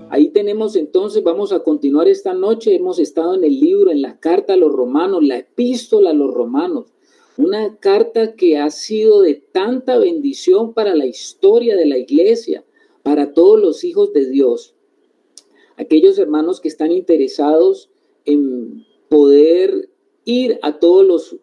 Ahí tenemos entonces, vamos a continuar esta noche. Hemos estado en el libro, en la carta a los romanos, la epístola a los romanos. Una carta que ha sido de tanta bendición para la historia de la iglesia, para todos los hijos de Dios. Aquellos hermanos que están interesados en poder ir a todos los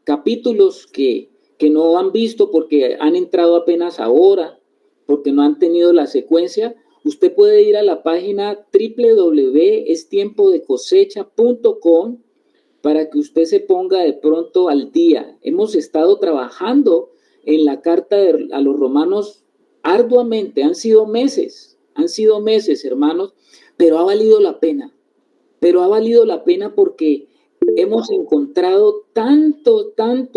capítulos que no han visto porque han entrado apenas ahora, porque no han tenido la secuencia, usted puede ir a la página www.estiempodecosecha.com para que usted se ponga de pronto al día. Hemos estado trabajando en la carta a los romanos arduamente, han sido meses, hermanos, pero ha valido la pena. Pero ha valido la pena porque hemos encontrado tanto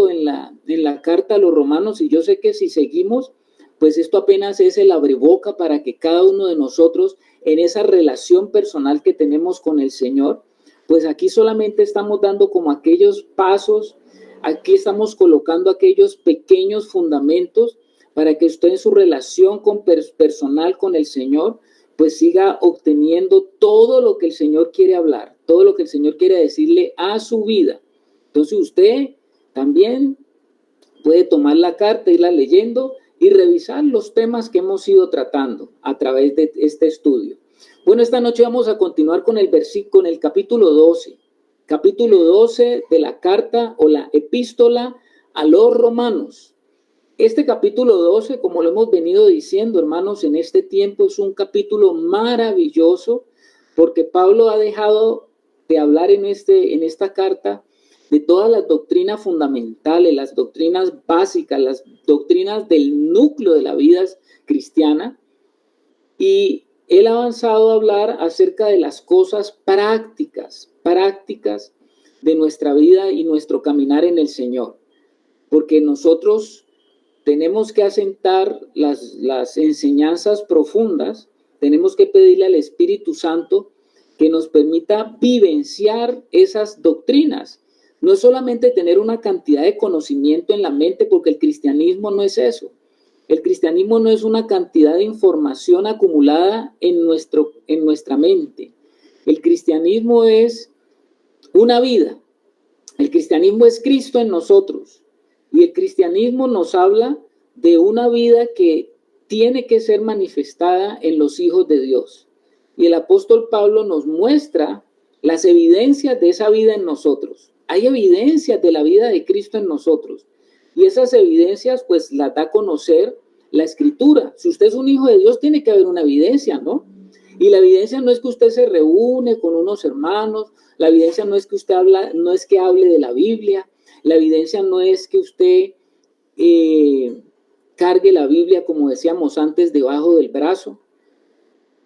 en la carta a los romanos, y yo sé que si seguimos, pues esto apenas es el abreboca para que cada uno de nosotros, en esa relación personal que tenemos con el Señor, pues aquí solamente estamos dando como aquellos pasos, aquí estamos colocando aquellos pequeños fundamentos para que usted en su relación personal con el Señor, pues siga obteniendo todo lo que el Señor quiere hablar, todo lo que el Señor quiere decirle a su vida. Entonces usted también puede tomar la carta, irla leyendo y revisar los temas que hemos ido tratando a través de este estudio. Bueno, esta noche vamos a continuar con el capítulo 12. Capítulo 12 de la carta o la epístola a los romanos. Este capítulo 12, como lo hemos venido diciendo, hermanos, en este tiempo es un capítulo maravilloso porque Pablo ha dejado de hablar en esta carta de todas las doctrinas fundamentales, las doctrinas básicas, las doctrinas del núcleo de la vida cristiana, y él ha avanzado a hablar acerca de las cosas prácticas de nuestra vida y nuestro caminar en el Señor, porque nosotros tenemos que asentar las enseñanzas profundas, tenemos que pedirle al Espíritu Santo que nos permita vivenciar esas doctrinas. No es solamente tener una cantidad de conocimiento en la mente, porque el cristianismo no es eso. El cristianismo no es una cantidad de información acumulada en nuestra mente. El cristianismo es una vida. El cristianismo es Cristo en nosotros. Y el cristianismo nos habla de una vida que tiene que ser manifestada en los hijos de Dios. Y el apóstol Pablo nos muestra las evidencias de esa vida en nosotros. Hay evidencias de la vida de Cristo en nosotros. Y esas evidencias pues las da a conocer la Escritura. Si usted es un hijo de Dios, tiene que haber una evidencia, ¿no? Y la evidencia no es que usted se reúne con unos hermanos, la evidencia no es que usted no es que hable de la Biblia, la evidencia no es que usted cargue la Biblia, como decíamos antes, debajo del brazo.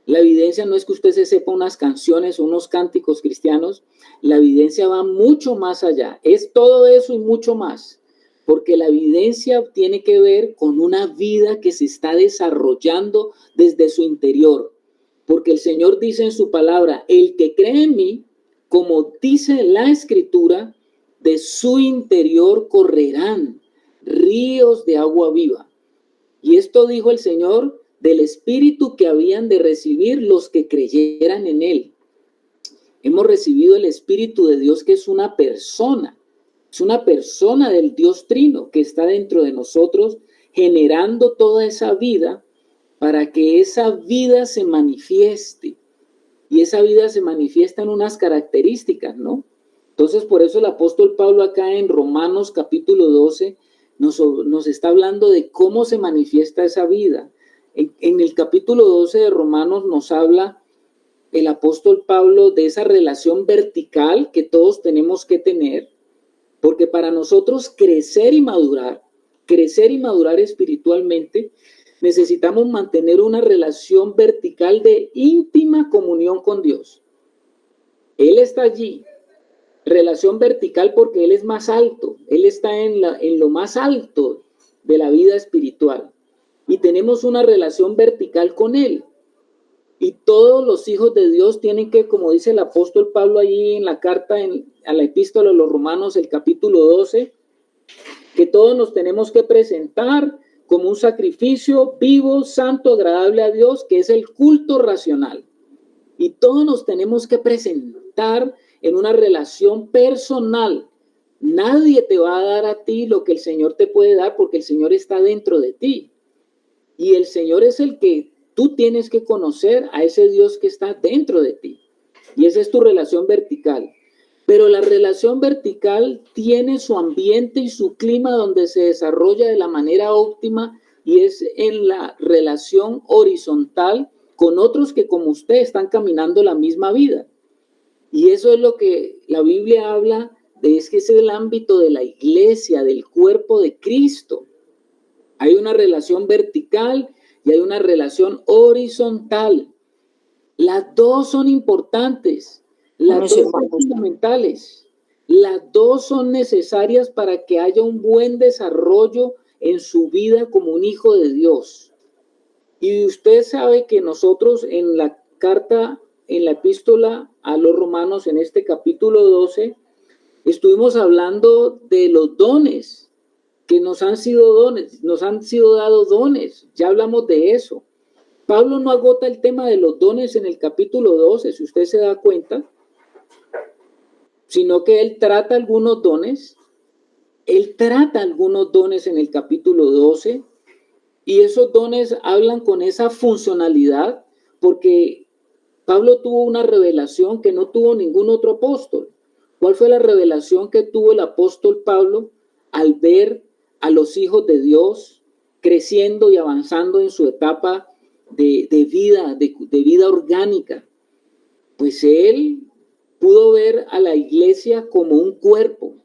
La evidencia no es que usted se sepa unas canciones o unos cánticos cristianos. La evidencia va mucho más allá. Es todo eso y mucho más. Porque la evidencia tiene que ver con una vida que se está desarrollando desde su interior. Porque el Señor dice en su palabra, el que cree en mí, como dice la Escritura, de su interior correrán ríos de agua viva. Y esto dijo el Señor del Espíritu que habían de recibir los que creyeran en Él. Hemos recibido el Espíritu de Dios, que es una persona del Dios Trino que está dentro de nosotros, generando toda esa vida para que esa vida se manifieste. Y esa vida se manifiesta en unas características, ¿no? Entonces, por eso el apóstol Pablo acá en Romanos capítulo 12 nos está hablando de cómo se manifiesta esa vida. En el capítulo 12 de Romanos nos habla el apóstol Pablo de esa relación vertical que todos tenemos que tener, porque para nosotros crecer y madurar espiritualmente, necesitamos mantener una relación vertical de íntima comunión con Dios. Él está allí. Relación vertical porque Él es más alto. Él está en lo más alto de la vida espiritual. Y tenemos una relación vertical con Él. Y todos los hijos de Dios tienen que, como dice el apóstol Pablo allí en la carta a la epístola de los Romanos, el capítulo 12, que todos nos tenemos que presentar como un sacrificio vivo, santo, agradable a Dios, que es el culto racional. Y todos nos tenemos que presentar en una relación personal. Nadie te va a dar a ti lo que el Señor te puede dar porque el Señor está dentro de ti. Y el Señor es el que tú tienes que conocer, a ese Dios que está dentro de ti. Y esa es tu relación vertical. Pero la relación vertical tiene su ambiente y su clima donde se desarrolla de la manera óptima, y es en la relación horizontal con otros que como usted están caminando la misma vida. Y eso es lo que la Biblia habla de, es que es el ámbito de la iglesia, del cuerpo de Cristo. Hay una relación vertical y hay una relación horizontal. Las dos son importantes, las dos son fundamentales, las dos son necesarias para que haya un buen desarrollo en su vida como un hijo de Dios. Y usted sabe que nosotros en la carta, en la epístola a los romanos, en este capítulo 12, estuvimos hablando de los dones, que nos han sido dados dones, ya hablamos de eso. Pablo no agota el tema de los dones en el capítulo 12, si usted se da cuenta, sino que él trata algunos dones en el capítulo 12, y esos dones hablan con esa funcionalidad, porque Pablo tuvo una revelación que no tuvo ningún otro apóstol. ¿Cuál fue la revelación que tuvo el apóstol Pablo al ver a los hijos de Dios creciendo y avanzando en su etapa de vida orgánica? Pues él pudo ver a la iglesia como un cuerpo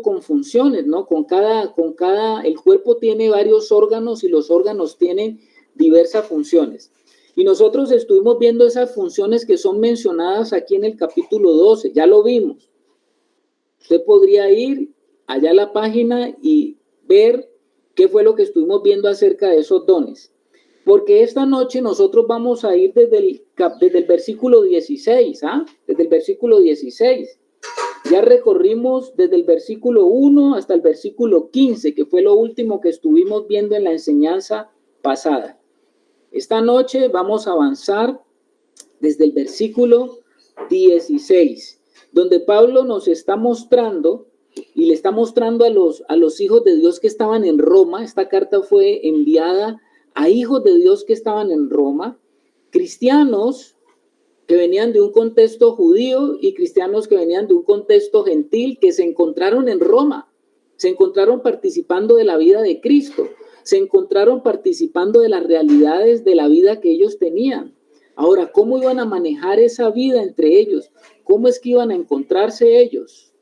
con funciones, ¿no? El cuerpo tiene varios órganos y los órganos tienen diversas funciones. Y nosotros estuvimos viendo esas funciones que son mencionadas aquí en el capítulo 12, ya lo vimos. Usted podría ir allá a la página y ver qué fue lo que estuvimos viendo acerca de esos dones. Porque esta noche nosotros vamos a ir desde el versículo 16, desde el versículo 16. Ya recorrimos desde el versículo 1 hasta el versículo 15, que fue lo último que estuvimos viendo en la enseñanza pasada. Esta noche vamos a avanzar desde el versículo 16, donde Pablo nos está mostrando y le está mostrando a los hijos de Dios que estaban en Roma. Esta carta fue enviada a hijos de Dios que estaban en Roma, cristianos que venían de un contexto judío y cristianos que venían de un contexto gentil, que se encontraron en Roma, se encontraron participando de la vida de Cristo, se encontraron participando de las realidades de la vida que ellos tenían. Ahora, ¿cómo iban a manejar esa vida entre ellos? ¿Cómo es que iban a encontrarse ellos?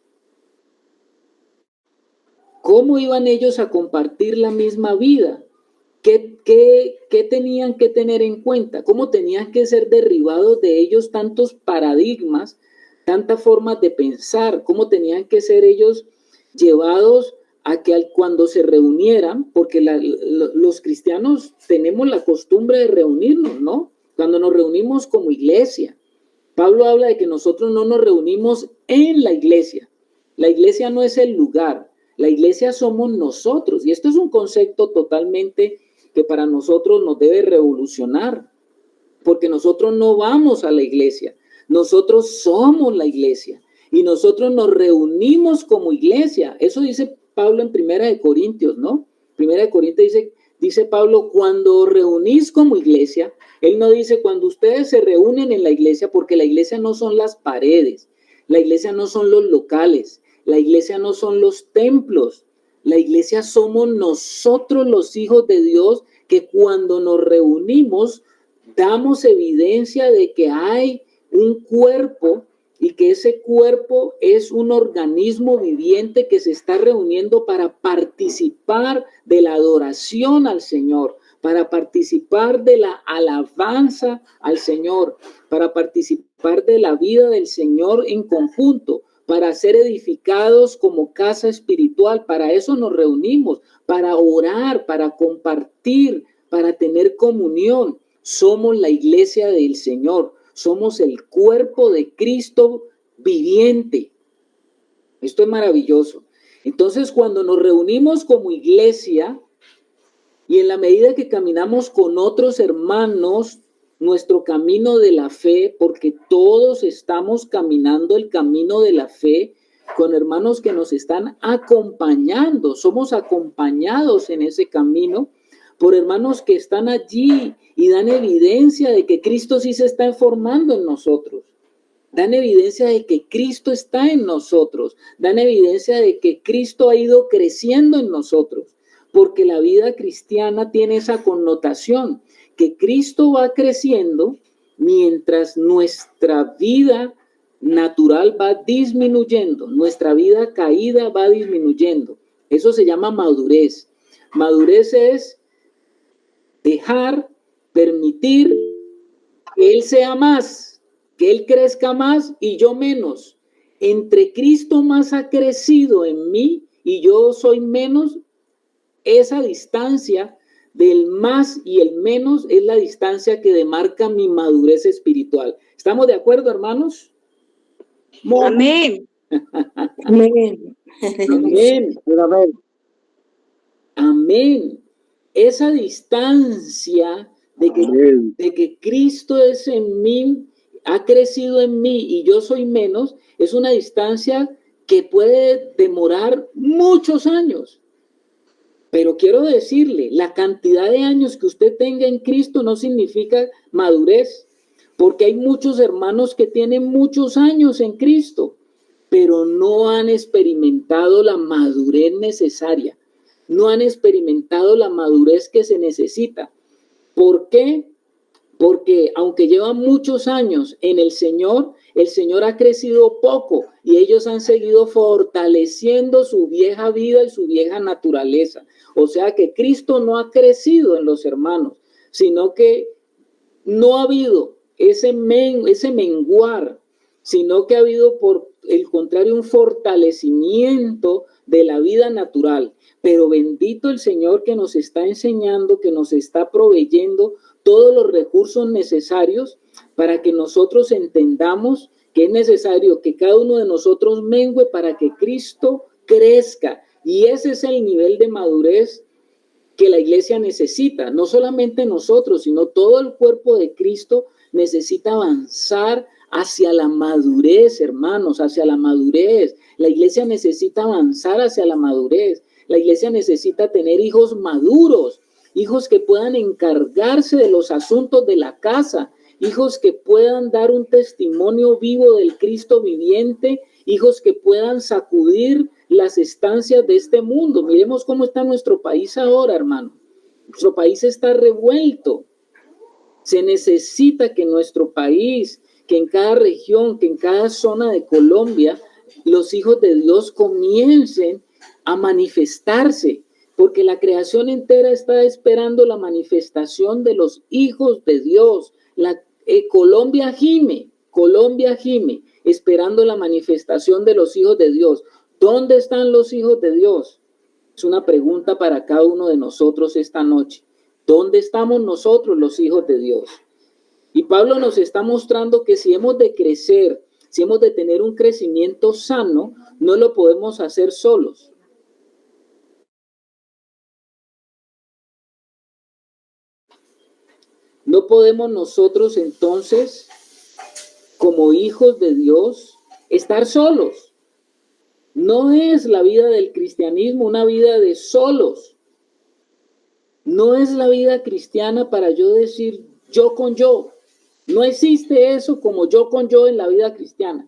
¿Cómo iban ellos a compartir la misma vida? ¿Qué tenían que tener en cuenta? ¿Cómo tenían que ser derribados de ellos tantos paradigmas, tantas formas de pensar? ¿Cómo tenían que ser ellos llevados a que cuando se reunieran? Porque los cristianos tenemos la costumbre de reunirnos, ¿no? Cuando nos reunimos como iglesia. Pablo habla de que nosotros no nos reunimos en la iglesia. La iglesia no es el lugar. La iglesia somos nosotros. Y esto es un concepto totalmente que para nosotros nos debe revolucionar, porque nosotros no vamos a la iglesia, nosotros somos la iglesia y nosotros nos reunimos como iglesia. Eso dice Pablo en Primera de Corintios, ¿no? Primera de Corintios dice Pablo, cuando os reunís como iglesia. Él no dice cuando ustedes se reúnen en la iglesia, porque la iglesia no son las paredes, la iglesia no son los locales, la iglesia no son los templos. La iglesia somos nosotros los hijos de Dios, que cuando nos reunimos damos evidencia de que hay un cuerpo y que ese cuerpo es un organismo viviente que se está reuniendo para participar de la adoración al Señor, para participar de la alabanza al Señor, para participar de la vida del Señor en conjunto, para ser edificados como casa espiritual. Para eso nos reunimos, para orar, para compartir, para tener comunión. Somos la iglesia del Señor, somos el cuerpo de Cristo viviente. Esto es maravilloso. Entonces, cuando nos reunimos como iglesia, Y en la medida que caminamos con otros hermanos, nuestro camino de la fe, porque todos estamos caminando el camino de la fe con hermanos que nos están acompañando, somos acompañados en ese camino por hermanos que están allí y dan evidencia de que Cristo sí se está formando en nosotros. Dan evidencia de que Cristo está en nosotros, dan evidencia de que Cristo ha ido creciendo en nosotros, porque la vida cristiana tiene esa connotación, que Cristo va creciendo mientras nuestra vida natural va disminuyendo, nuestra vida caída va disminuyendo. Eso se llama madurez. Madurez es dejar, permitir que Él sea más, que Él crezca más y yo menos. Entre Cristo más ha crecido en mí y yo soy menos, esa distancia del más y el menos es la distancia que demarca mi madurez espiritual. ¿Estamos de acuerdo, hermanos? Amén. Amén. Amén. Amén. Amén. Esa distancia de que Cristo es en mí, ha crecido en mí y yo soy menos, es una distancia que puede demorar muchos años. Pero quiero decirle, la cantidad de años que usted tenga en Cristo no significa madurez, porque hay muchos hermanos que tienen muchos años en Cristo, pero no han experimentado la madurez necesaria, no han experimentado la madurez que se necesita. ¿Por qué? Porque aunque llevan muchos años en el Señor ha crecido poco y ellos han seguido fortaleciendo su vieja vida y su vieja naturaleza. O sea que Cristo no ha crecido en los hermanos, sino que no ha habido ese menguar, sino que ha habido por el contrario un fortalecimiento de la vida natural. Pero bendito el Señor que nos está enseñando, que nos está proveyendo todos los recursos necesarios para que nosotros entendamos que es necesario que cada uno de nosotros mengue para que Cristo crezca. Y ese es el nivel de madurez que la iglesia necesita. No solamente nosotros, sino todo el cuerpo de Cristo necesita avanzar hacia la madurez, hermanos, hacia la madurez. La iglesia necesita avanzar hacia la madurez. La iglesia necesita tener hijos maduros, hijos que puedan encargarse de los asuntos de la casa, hijos que puedan dar un testimonio vivo del Cristo viviente, hijos que puedan sacudir las estancias de este mundo. Miremos cómo está nuestro país ahora, hermano. Nuestro país está revuelto. Se necesita que nuestro país, que en cada región, que en cada zona de Colombia, los hijos de Dios comiencen a manifestarse, porque la creación entera está esperando la manifestación de los hijos de Dios. Colombia gime, esperando la manifestación de los hijos de Dios. ¿Dónde están los hijos de Dios? Es una pregunta para cada uno de nosotros esta noche. ¿Dónde estamos nosotros, los hijos de Dios? Y Pablo nos está mostrando que si hemos de crecer, si hemos de tener un crecimiento sano, no lo podemos hacer solos. No podemos nosotros entonces, como hijos de Dios, estar solos. No es la vida del cristianismo una vida de solos. No es la vida cristiana para yo decir yo con yo. No existe eso como yo con yo en la vida cristiana.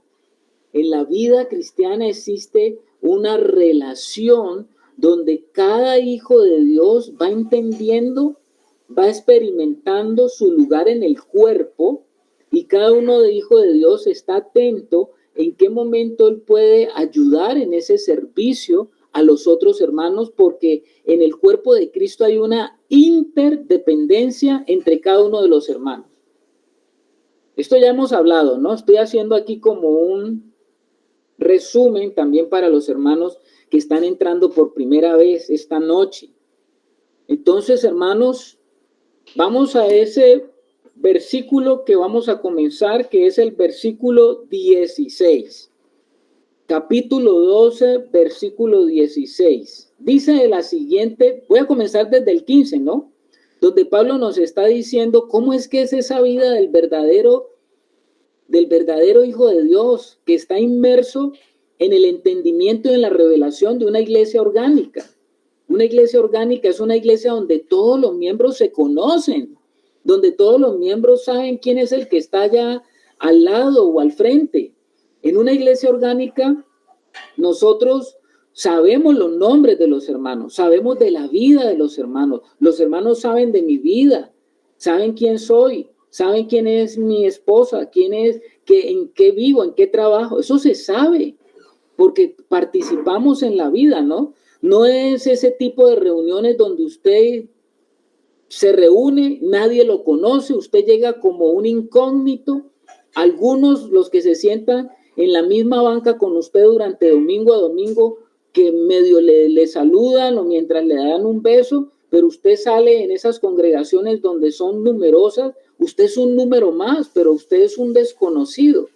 En la vida cristiana existe una relación donde cada hijo de Dios va entendiendo, va experimentando su lugar en el cuerpo y cada uno de hijo de Dios está atento en qué momento él puede ayudar en ese servicio a los otros hermanos, porque en el cuerpo de Cristo hay una interdependencia entre cada uno de los hermanos. Esto ya hemos hablado, ¿no? Estoy haciendo aquí como un resumen también para los hermanos que están entrando por primera vez esta noche. Entonces, hermanos, vamos a ese versículo que vamos a comenzar, que es el versículo 16. Capítulo 12, versículo 16. dice de la siguiente, voy a comenzar desde el 15, ¿no? Donde Pablo nos está diciendo cómo es que es esa vida del verdadero Hijo de Dios, que está inmerso en el entendimiento y en la revelación de una iglesia orgánica. Una iglesia orgánica es una iglesia donde todos los miembros se conocen, donde todos los miembros saben quién es el que está allá al lado o al frente. En una iglesia orgánica, nosotros sabemos los nombres de los hermanos, sabemos de la vida de los hermanos saben de mi vida, saben quién soy, saben quién es mi esposa, quién es, en qué vivo, en qué trabajo, eso se sabe, porque participamos en la vida, ¿no? No es ese tipo de reuniones donde usted se reúne, nadie lo conoce, usted llega como un incógnito. Algunos, los que se sientan en la misma banca con usted durante domingo a domingo, que medio le saludan o mientras le dan un beso, pero usted sale en esas congregaciones donde son numerosas, usted es un número más, pero usted es un desconocido.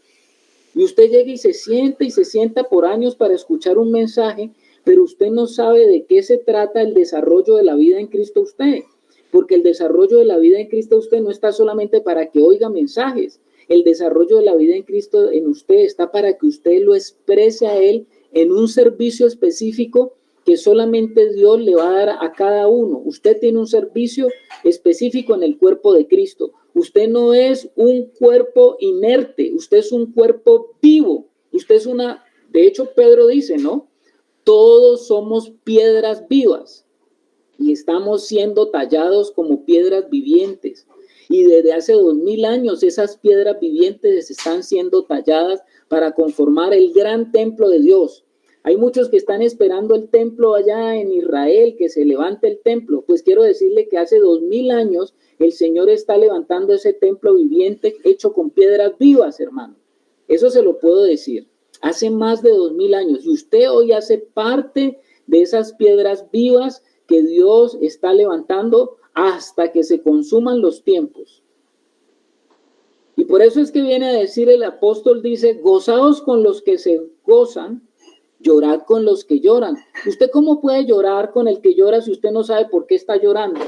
Y usted llega y se sienta por años para escuchar un mensaje, pero usted no sabe de qué se trata el desarrollo de la vida en Cristo usted. Porque el desarrollo de la vida en Cristo usted no está solamente para que oiga mensajes. El desarrollo de la vida en Cristo en usted está para que usted lo exprese a Él en un servicio específico que solamente Dios le va a dar a cada uno. Usted tiene un servicio específico en el cuerpo de Cristo. Usted no es un cuerpo inerte, usted es un cuerpo vivo. Usted es de hecho Pedro dice, ¿no? Todos somos piedras vivas y estamos siendo tallados como piedras vivientes. Y desde hace 2000 años esas piedras vivientes están siendo talladas para conformar el gran templo de Dios. Hay muchos que están esperando el templo allá en Israel, que se levante el templo. Pues quiero decirle que hace 2000 años el Señor está levantando ese templo viviente hecho con piedras vivas, hermano. Eso se lo puedo decir. Hace más de 2000 años. Y usted hoy hace parte de esas piedras vivas que Dios está levantando hasta que se consuman los tiempos. Y por eso es que viene a decir el apóstol, dice, gozaos con los que se gozan, llorad con los que lloran. ¿Usted cómo puede llorar con el que llora si usted no sabe por qué está llorando?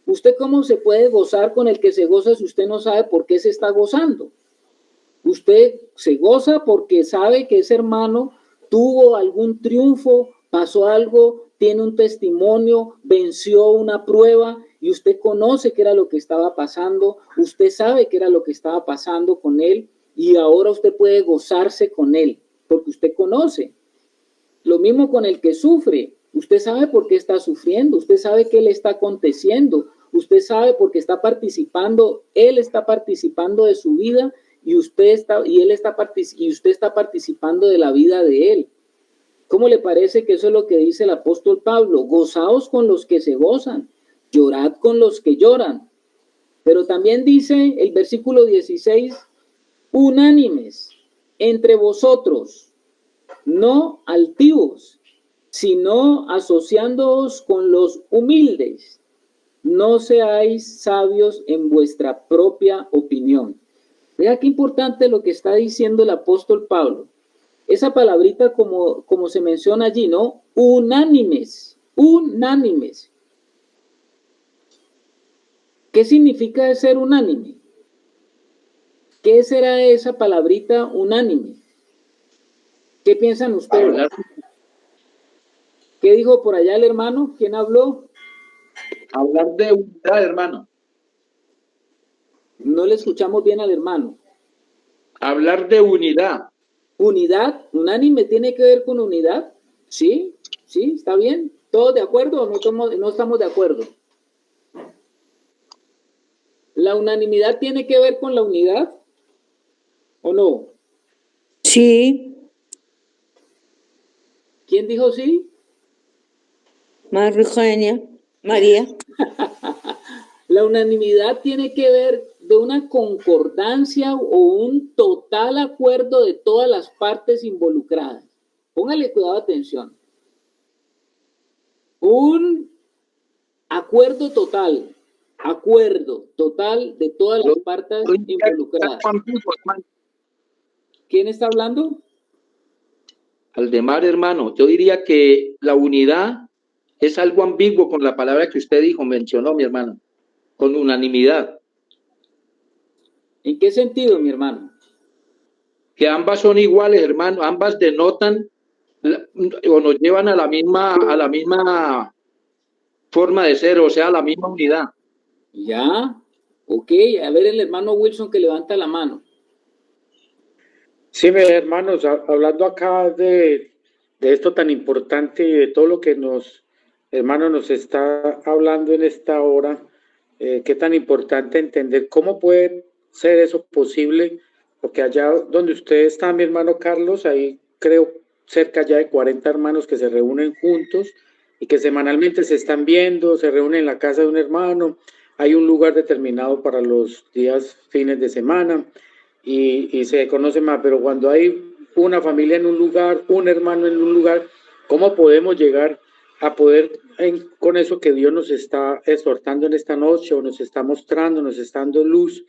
¿Usted cómo se puede gozar con el que se goza si usted no sabe por qué se está gozando? Usted se goza porque sabe que ese hermano tuvo algún triunfo, pasó algo, tiene un testimonio, venció una prueba y usted conoce qué era lo que estaba pasando, usted sabe qué era lo que estaba pasando con él y ahora usted puede gozarse con él porque usted conoce. Lo mismo con el que sufre, usted sabe por qué está sufriendo, usted sabe qué le está aconteciendo, usted sabe por qué está participando, él está participando de su vida y usted está participando de la vida de él. ¿Cómo le parece que eso es lo que dice el apóstol Pablo? Gozaos con los que se gozan, llorad con los que lloran. Pero también dice el versículo 16, unánimes entre vosotros, no altivos, sino asociándoos con los humildes. No seáis sabios en vuestra propia opinión. Vea qué importante lo que está diciendo el apóstol Pablo. Esa palabrita como se menciona allí, ¿no? Unánimes, unánimes. ¿Qué significa ser unánime? ¿Qué será esa palabrita unánime? ¿Qué piensan ustedes? ¿Qué dijo por allá el hermano? ¿Quién habló? Hablar de unidad, hermano. No le escuchamos bien al hermano. Hablar de unidad. ¿Unidad? ¿Unánime tiene que ver con unidad? Sí, está bien. ¿Todos de acuerdo o no estamos de acuerdo? ¿La unanimidad tiene que ver con la unidad? ¿O no? Sí. ¿Quién dijo sí? María. La unanimidad tiene que ver de una concordancia o un total acuerdo de todas las partes involucradas. Póngale cuidado, atención. Un acuerdo total de todas las partes involucradas. ¿Quién está hablando? Aldemar, hermano, yo diría que la unidad es algo ambiguo con la palabra que usted dijo, mencionó, mi hermano, con unanimidad. ¿En qué sentido, mi hermano? Que ambas son iguales, hermano, ambas denotan o nos llevan a la misma forma de ser, o sea, a la misma unidad. Ya, ok, a ver el hermano Wilson que levanta la mano. Sí, mis hermanos, hablando acá de esto tan importante y de todo lo que hermano, nos está hablando en esta hora, qué tan importante entender cómo puede ser eso posible, porque allá donde usted está, mi hermano Carlos, ahí creo cerca ya de 40 hermanos que se reúnen juntos y que semanalmente se están viendo, se reúnen en la casa de un hermano, hay un lugar determinado para los días, fines de semana, y se conoce más, pero cuando hay una familia en un lugar, un hermano en un lugar, ¿cómo podemos llegar a poder, con eso que Dios nos está exhortando en esta noche o nos está mostrando, nos está dando luz,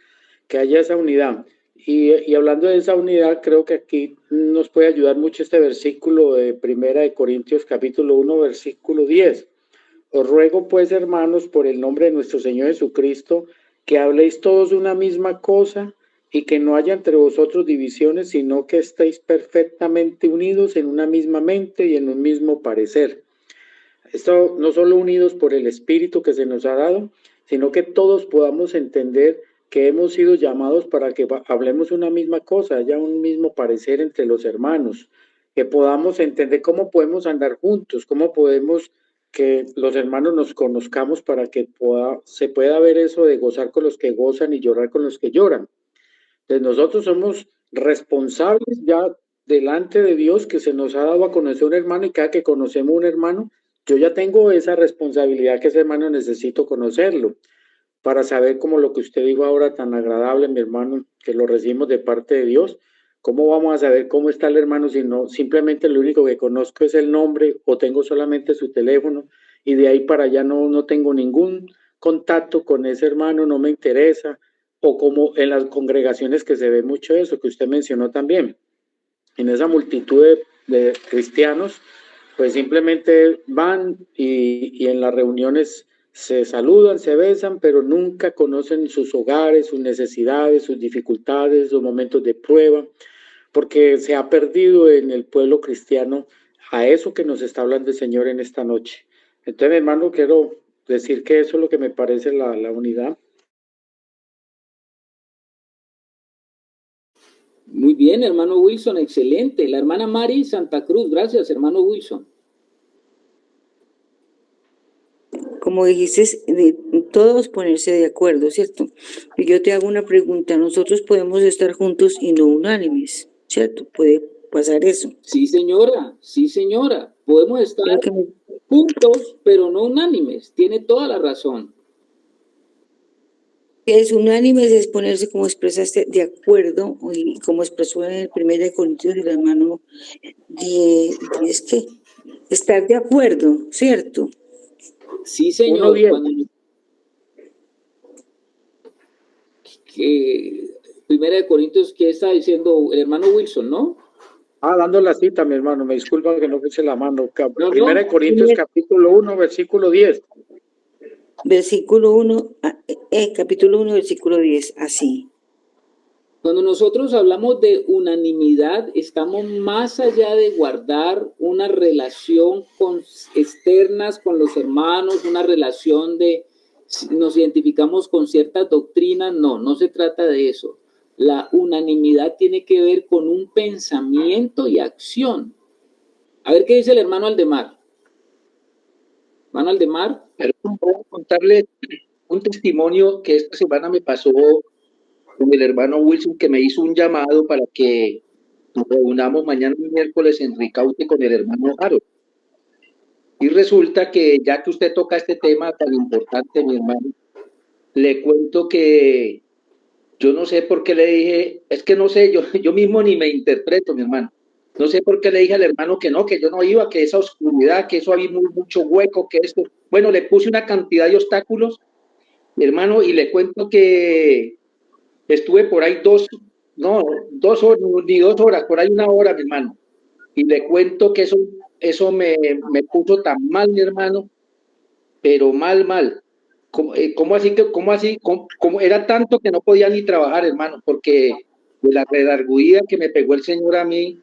que haya esa unidad? Y hablando de esa unidad, creo que aquí nos puede ayudar mucho este versículo de Primera de Corintios capítulo 1, versículo 10. Os ruego pues, hermanos, por el nombre de nuestro Señor Jesucristo, que habléis todos una misma cosa y que no haya entre vosotros divisiones, sino que estéis perfectamente unidos en una misma mente y en un mismo parecer. Esto no solo unidos por el Espíritu que se nos ha dado, sino que todos podamos entender que hemos sido llamados para que hablemos una misma cosa, haya un mismo parecer entre los hermanos, que podamos entender cómo podemos andar juntos, cómo podemos que los hermanos nos conozcamos para que se pueda ver eso de gozar con los que gozan y llorar con los que lloran. Entonces nosotros somos responsables ya delante de Dios, que se nos ha dado a conocer un hermano, y cada que conocemos un hermano, yo ya tengo esa responsabilidad que ese hermano necesito conocerlo para saber cómo lo que usted dijo ahora tan agradable, mi hermano, que lo recibimos de parte de Dios. ¿Cómo vamos a saber cómo está el hermano si no simplemente lo único que conozco es el nombre o tengo solamente su teléfono y de ahí para allá no tengo ningún contacto con ese hermano, no me interesa? O como en las congregaciones que se ve mucho eso, que usted mencionó también, en esa multitud de cristianos, pues simplemente van y en las reuniones se saludan, se besan, pero nunca conocen sus hogares, sus necesidades, sus dificultades, sus momentos de prueba, porque se ha perdido en el pueblo cristiano a eso que nos está hablando el Señor en esta noche. Entonces, hermano, quiero decir que eso es lo que me parece la unidad. Muy bien, hermano Wilson, excelente. La hermana Mari Santa Cruz, gracias, hermano Wilson. Como dijiste, todos ponerse de acuerdo, ¿cierto? Y yo te hago una pregunta, nosotros podemos estar juntos y no unánimes, ¿cierto? Puede pasar eso. Sí, señora. Podemos estar juntos, pero no unánimes. Tiene toda la razón. Es unánimes, es ponerse, como expresaste, de acuerdo, y como expresó en el 1 Corintios del hermano 10, ¿qué? Estar de acuerdo, ¿cierto? Sí, señor. Primera de Corintios, ¿qué está diciendo el hermano Wilson, no? Dando la cita, mi hermano, me disculpa que no puse la mano. Primera de Corintios, capítulo 1, versículo 10. Versículo 1, capítulo 1, versículo 10, así. Cuando nosotros hablamos de unanimidad, estamos más allá de guardar una relación externas con los hermanos, una relación de nos identificamos con ciertas doctrinas. No se trata de eso. La unanimidad tiene que ver con un pensamiento y acción. A ver qué dice el hermano Aldemar. Hermano Aldemar. Voy a contarle un testimonio que esta semana me pasó con el hermano Wilson, que me hizo un llamado para que nos reunamos mañana miércoles en Ricaute con el hermano Harold. Y resulta que ya que usted toca este tema tan importante, mi hermano, le cuento que yo no sé por qué le dije, es que no sé, yo mismo ni me interpreto, mi hermano. No sé por qué le dije al hermano que yo no iba, que esa oscuridad, que eso había mucho hueco, que esto. Bueno, le puse una cantidad de obstáculos, mi hermano, y le cuento que estuve por ahí 2 horas, ni 2 horas, por ahí 1 hora, mi hermano. Y le cuento que eso me puso tan mal, mi hermano, pero mal. ¿Cómo era tanto que no podía ni trabajar, hermano? Porque de la redargüida que me pegó el Señor a mí,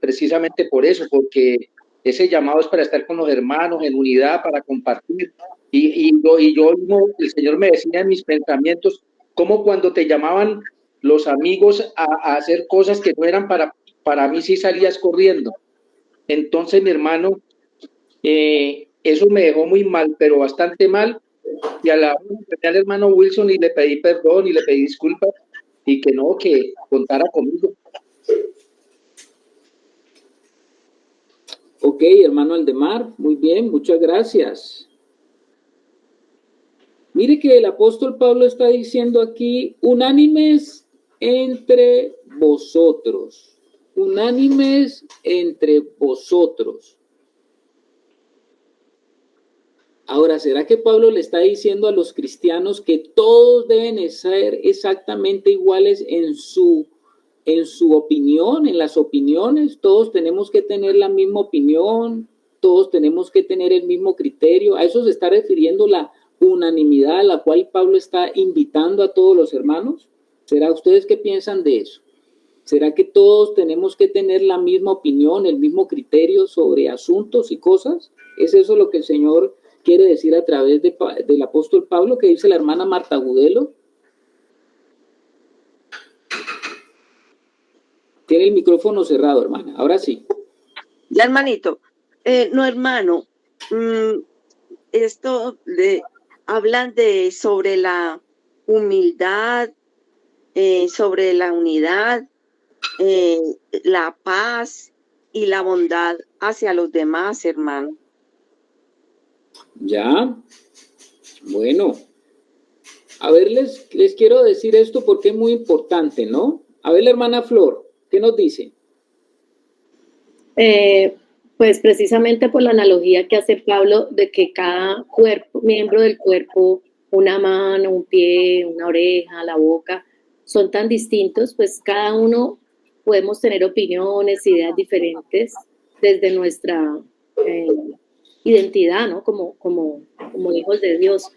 precisamente por eso, porque ese llamado es para estar con los hermanos en unidad, para compartir. El Señor me decía en mis pensamientos, como cuando te llamaban los amigos a hacer cosas que no eran para mí, sí salías corriendo. Entonces, mi hermano, eso me dejó muy mal, pero bastante mal. Y a la hora de al hermano Wilson y le pedí perdón y le pedí disculpas y que contara conmigo. Ok, hermano Aldemar, muy bien, muchas gracias. Mire que el apóstol Pablo está diciendo aquí, unánimes entre vosotros, unánimes entre vosotros. Ahora, ¿será que Pablo le está diciendo a los cristianos que todos deben ser exactamente iguales en su opinión, en las opiniones? Todos tenemos que tener la misma opinión, todos tenemos que tener el mismo criterio. A eso se está refiriendo la unanimidad a la cual Pablo está invitando a todos los hermanos. ¿Será ustedes qué piensan de eso? ¿Será que todos tenemos que tener la misma opinión, el mismo criterio sobre asuntos y cosas? ¿Es eso lo que el Señor quiere decir a través del apóstol Pablo, que dice la hermana Marta Gudelo? Tiene el micrófono cerrado, hermana. Ahora sí. Ya, hermanito. No, hermano. Hablan sobre la humildad, sobre la unidad, la paz y la bondad hacia los demás, hermano. Ya. Bueno. A ver, les quiero decir esto porque es muy importante, ¿no? A ver, la hermana Flor, ¿qué nos dice? Pues precisamente por la analogía que hace Pablo de que cada miembro del cuerpo, una mano, un pie, una oreja, la boca, son tan distintos, pues cada uno podemos tener opiniones, ideas diferentes desde nuestra identidad, ¿no? Como hijos de Dios.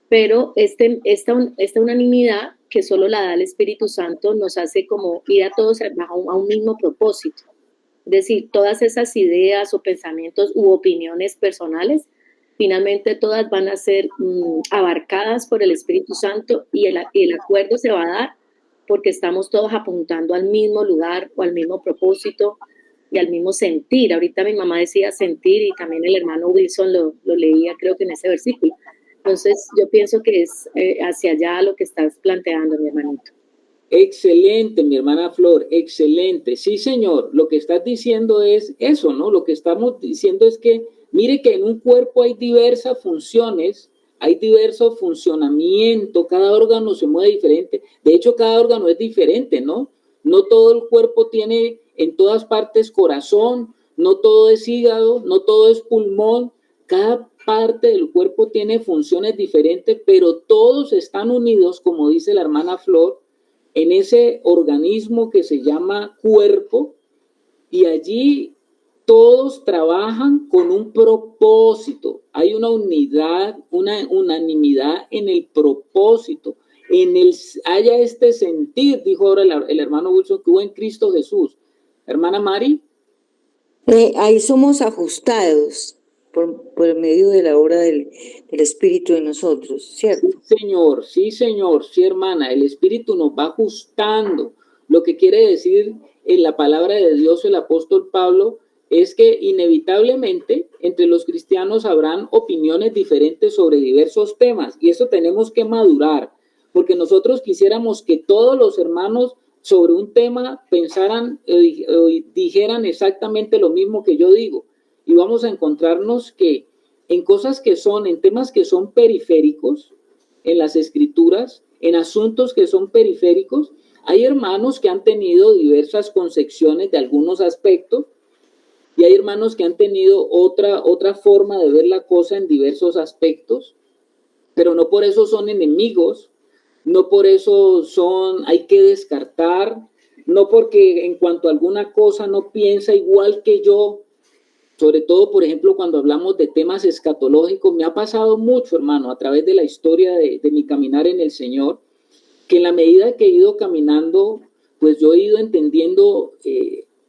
Pero esta unanimidad que solo la da el Espíritu Santo nos hace como ir a todos a un mismo propósito. Es decir, todas esas ideas o pensamientos u opiniones personales, finalmente todas van a ser abarcadas por el Espíritu Santo y el acuerdo se va a dar porque estamos todos apuntando al mismo lugar o al mismo propósito y al mismo sentir. Ahorita mi mamá decía sentir y también el hermano Wilson lo leía creo que en ese versículo. Entonces yo pienso que es hacia allá lo que estás planteando, mi hermanito. Excelente, mi hermana Flor, excelente. Sí, señor, lo que estás diciendo es eso, ¿no? Lo que estamos diciendo es que, mire que en un cuerpo hay diversas funciones, hay diverso funcionamiento, cada órgano se mueve diferente. De hecho, cada órgano es diferente, ¿no? No todo el cuerpo tiene en todas partes corazón, no todo es hígado, no todo es pulmón. Cada parte del cuerpo tiene funciones diferentes, pero todos están unidos, como dice la hermana Flor, en ese organismo que se llama cuerpo, y allí todos trabajan con un propósito. Hay una unidad, una unanimidad en el propósito, haya este sentir, dijo ahora el hermano Wilson, que hubo en Cristo Jesús. Hermana Mari. Ahí somos ajustados por medio de la obra del Espíritu en nosotros, ¿cierto? Sí, señor, sí, hermana, el Espíritu nos va ajustando. Lo que quiere decir en la palabra de Dios el apóstol Pablo es que inevitablemente entre los cristianos habrán opiniones diferentes sobre diversos temas, y eso tenemos que madurar, porque nosotros quisiéramos que todos los hermanos sobre un tema pensaran dijeran exactamente lo mismo que yo digo, y vamos a encontrarnos que en cosas que son, en temas que son periféricos, en las escrituras, en asuntos que son periféricos, hay hermanos que han tenido diversas concepciones de algunos aspectos y hay hermanos que han tenido otra forma de ver la cosa en diversos aspectos, pero no por eso son enemigos, no por eso hay que descartar, no porque en cuanto a alguna cosa no piensa igual que yo, Sobre todo, por ejemplo, cuando hablamos de temas escatológicos, me ha pasado mucho, hermano, a través de la historia de mi caminar en el Señor, que en la medida que he ido caminando, pues yo he ido entendiendo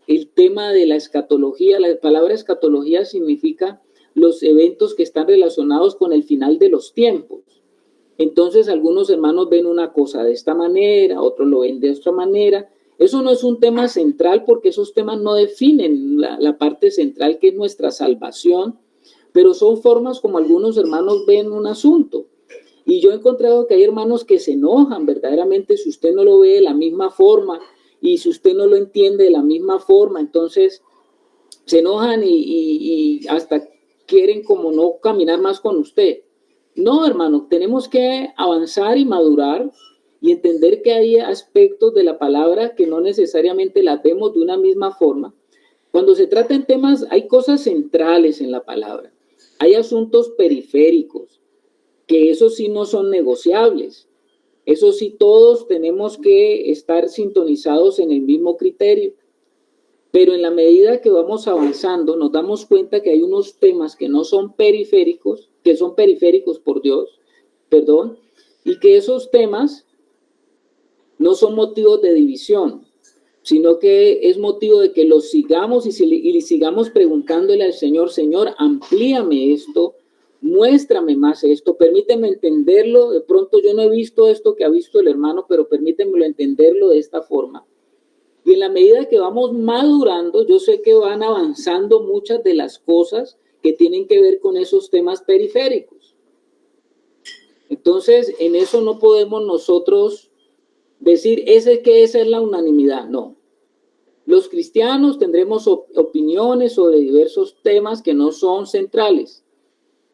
el tema de la escatología. La palabra escatología significa los eventos que están relacionados con el final de los tiempos. Entonces, algunos hermanos ven una cosa de esta manera, otros lo ven de otra manera. Eso no es un tema central porque esos temas no definen la parte central que es nuestra salvación, pero son formas como algunos hermanos ven un asunto. Y yo he encontrado que hay hermanos que se enojan verdaderamente si usted no lo ve de la misma forma y si usted no lo entiende de la misma forma, entonces se enojan y hasta quieren como no caminar más con usted. No, hermano, tenemos que avanzar y madurar y entender que hay aspectos de la palabra que no necesariamente las vemos de una misma forma. Cuando se trata en temas, hay cosas centrales en la palabra, hay asuntos periféricos, que esos sí no son negociables. Eso sí, todos tenemos que estar sintonizados en el mismo criterio. Pero en la medida que vamos avanzando, nos damos cuenta que hay unos temas que no son periféricos, que son periféricos por Dios, perdón, y que esos temas no son motivos de división, sino que es motivo de que los sigamos y sigamos preguntándole al Señor, Señor, amplíame esto, muéstrame más esto, permíteme entenderlo. De pronto yo no he visto esto que ha visto el hermano, pero permítemelo entenderlo de esta forma. Y en la medida que vamos madurando, yo sé que van avanzando muchas de las cosas que tienen que ver con esos temas periféricos. Entonces, en eso no podemos nosotros decir esa es la unanimidad. No. Los cristianos tendremos opiniones sobre diversos temas que no son centrales.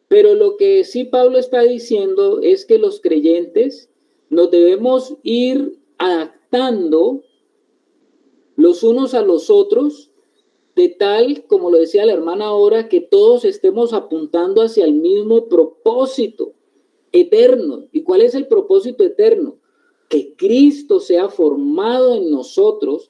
Pero lo que sí Pablo está diciendo es que los creyentes nos debemos ir adaptando los unos a los otros, de tal, como lo decía la hermana ahora, que todos estemos apuntando hacia el mismo propósito eterno. ¿Y cuál es el propósito eterno? Que Cristo sea formado en nosotros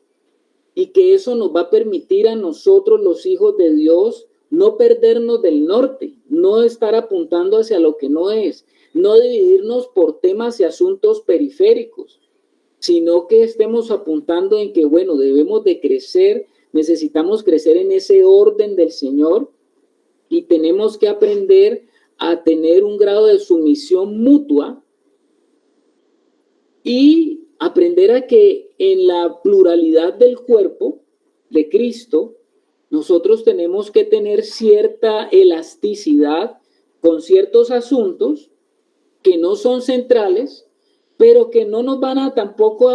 y que eso nos va a permitir a nosotros, los hijos de Dios, no perdernos del norte, no estar apuntando hacia lo que no es, no dividirnos por temas y asuntos periféricos, sino que estemos apuntando en que, bueno, debemos de crecer, necesitamos crecer en ese orden del Señor y tenemos que aprender a tener un grado de sumisión mutua y aprender a que en la pluralidad del cuerpo de Cristo, nosotros tenemos que tener cierta elasticidad con ciertos asuntos que no son centrales, pero que no nos van a tampoco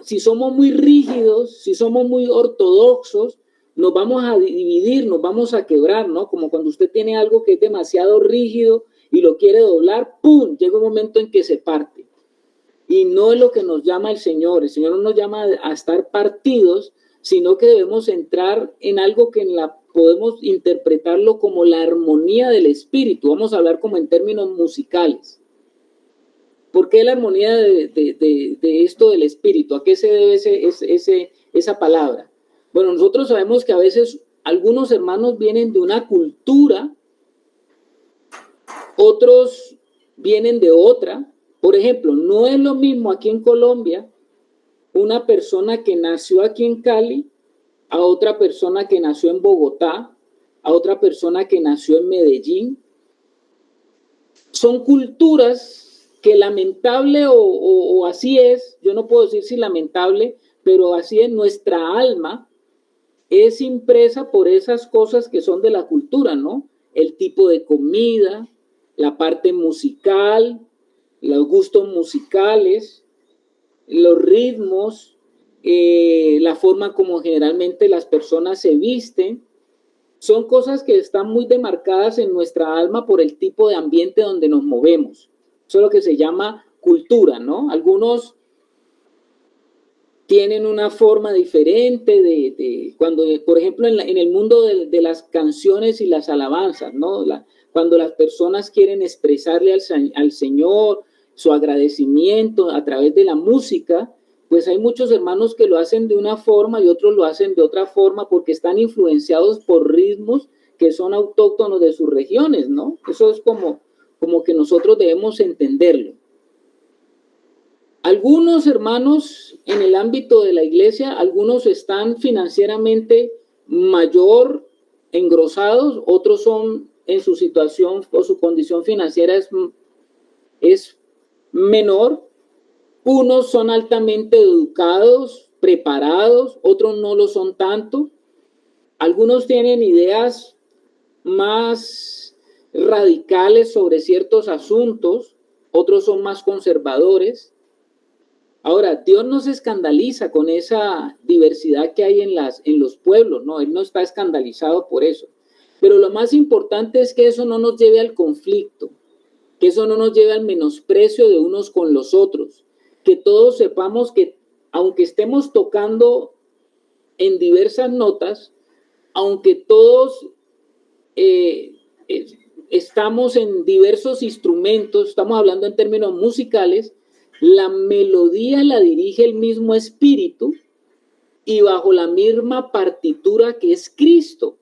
si somos muy rígidos, si somos muy ortodoxos, nos vamos a dividir, nos vamos a quebrar, ¿no? Como cuando usted tiene algo que es demasiado rígido y lo quiere doblar, ¡pum!, llega un momento en que se parte. Y no es lo que nos llama el Señor no nos llama a estar partidos, sino que debemos entrar en algo que podemos interpretarlo como la armonía del espíritu. Vamos a hablar como en términos musicales. ¿Por qué la armonía de esto del espíritu? ¿A qué se debe esa palabra? Bueno, nosotros sabemos que a veces algunos hermanos vienen de una cultura, otros vienen de otra. Por ejemplo, no es lo mismo aquí en Colombia una persona que nació aquí en Cali a otra persona que nació en Bogotá, a otra persona que nació en Medellín. Son culturas que lamentable o así es, yo no puedo decir si lamentable, pero así es, nuestra alma es impresa por esas cosas que son de la cultura, ¿no? El tipo de comida, la parte musical, los gustos musicales, los ritmos, la forma como generalmente las personas se visten, son cosas que están muy demarcadas en nuestra alma por el tipo de ambiente donde nos movemos. Eso es lo que se llama cultura, ¿no? Algunos tienen una forma diferente cuando, por ejemplo, en el mundo de las canciones y las alabanzas, ¿no? Cuando las personas quieren expresarle al Señor su agradecimiento a través de la música, pues hay muchos hermanos que lo hacen de una forma y otros lo hacen de otra forma porque están influenciados por ritmos que son autóctonos de sus regiones, ¿no? Eso es como que nosotros debemos entenderlo. Algunos hermanos en el ámbito de la iglesia, algunos están financieramente mayor engrosados, otros son en su situación o su condición financiera es menor. Unos son altamente educados, preparados, otros no lo son tanto. Algunos tienen ideas más radicales sobre ciertos asuntos, otros son más conservadores. Ahora, Dios no se escandaliza con esa diversidad que hay en los pueblos, no, Él no está escandalizado por eso. Pero lo más importante es que eso no nos lleve al conflicto, que eso no nos lleve al menosprecio de unos con los otros, que todos sepamos que aunque estemos tocando en diversas notas, aunque todos estamos en diversos instrumentos, estamos hablando en términos musicales, la melodía la dirige el mismo espíritu y bajo la misma partitura que es Cristo,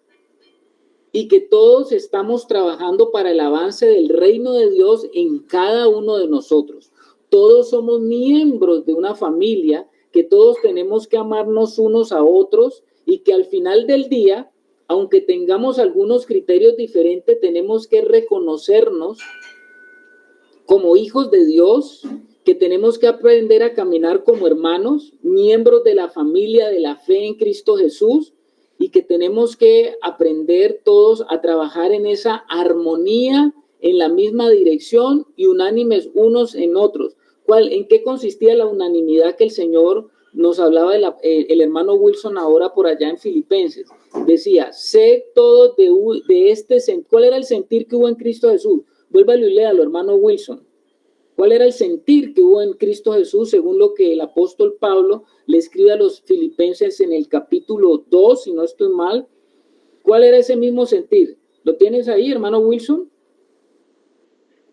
y que todos estamos trabajando para el avance del reino de Dios en cada uno de nosotros. Todos somos miembros de una familia, que todos tenemos que amarnos unos a otros y que al final del día, aunque tengamos algunos criterios diferentes, tenemos que reconocernos como hijos de Dios, que tenemos que aprender a caminar como hermanos, miembros de la familia de la fe en Cristo Jesús, y que tenemos que aprender todos a trabajar en esa armonía, en la misma dirección y unánimes unos en otros. ¿En qué consistía la unanimidad que el Señor nos hablaba el hermano Wilson ahora por allá en Filipenses? Decía, sé todo de este, ¿cuál era el sentir que hubo en Cristo Jesús? Vuélvalo y léalo, hermano Wilson. ¿Cuál era el sentir que hubo en Cristo Jesús según lo que el apóstol Pablo le escribe a los filipenses en el capítulo 2, si no estoy mal? ¿Cuál era ese mismo sentir? ¿Lo tienes ahí, hermano Wilson?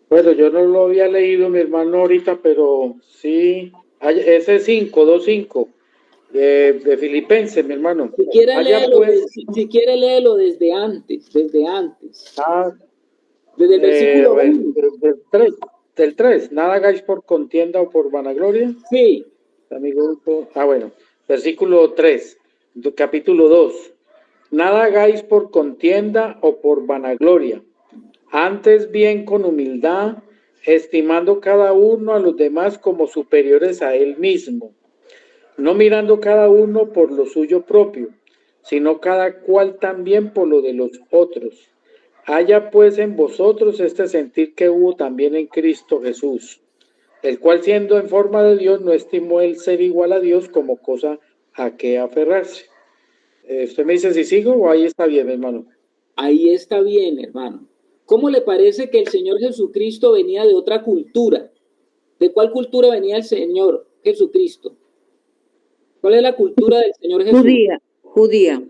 Bueno, yo no lo había leído, mi hermano, ahorita, pero sí, ese 2:5 de Filipenses, mi hermano. Si quiere léelo desde antes. Desde el versículo 1. Del 3, nada hagáis por contienda o por vanagloria. Sí. Amigo, bueno, versículo 3, capítulo 2. Nada hagáis por contienda o por vanagloria, antes bien con humildad, estimando cada uno a los demás como superiores a él mismo, no mirando cada uno por lo suyo propio, sino cada cual también por lo de los otros. Haya pues en vosotros este sentir que hubo también en Cristo Jesús, el cual siendo en forma de Dios no estimó el ser igual a Dios como cosa a que aferrarse. ¿Usted me dice si sigo o ahí está bien, hermano? Ahí está bien, hermano. ¿Cómo le parece que el Señor Jesucristo venía de otra cultura? ¿De cuál cultura venía el Señor Jesucristo? ¿Cuál es la cultura del Señor Jesús? Judía.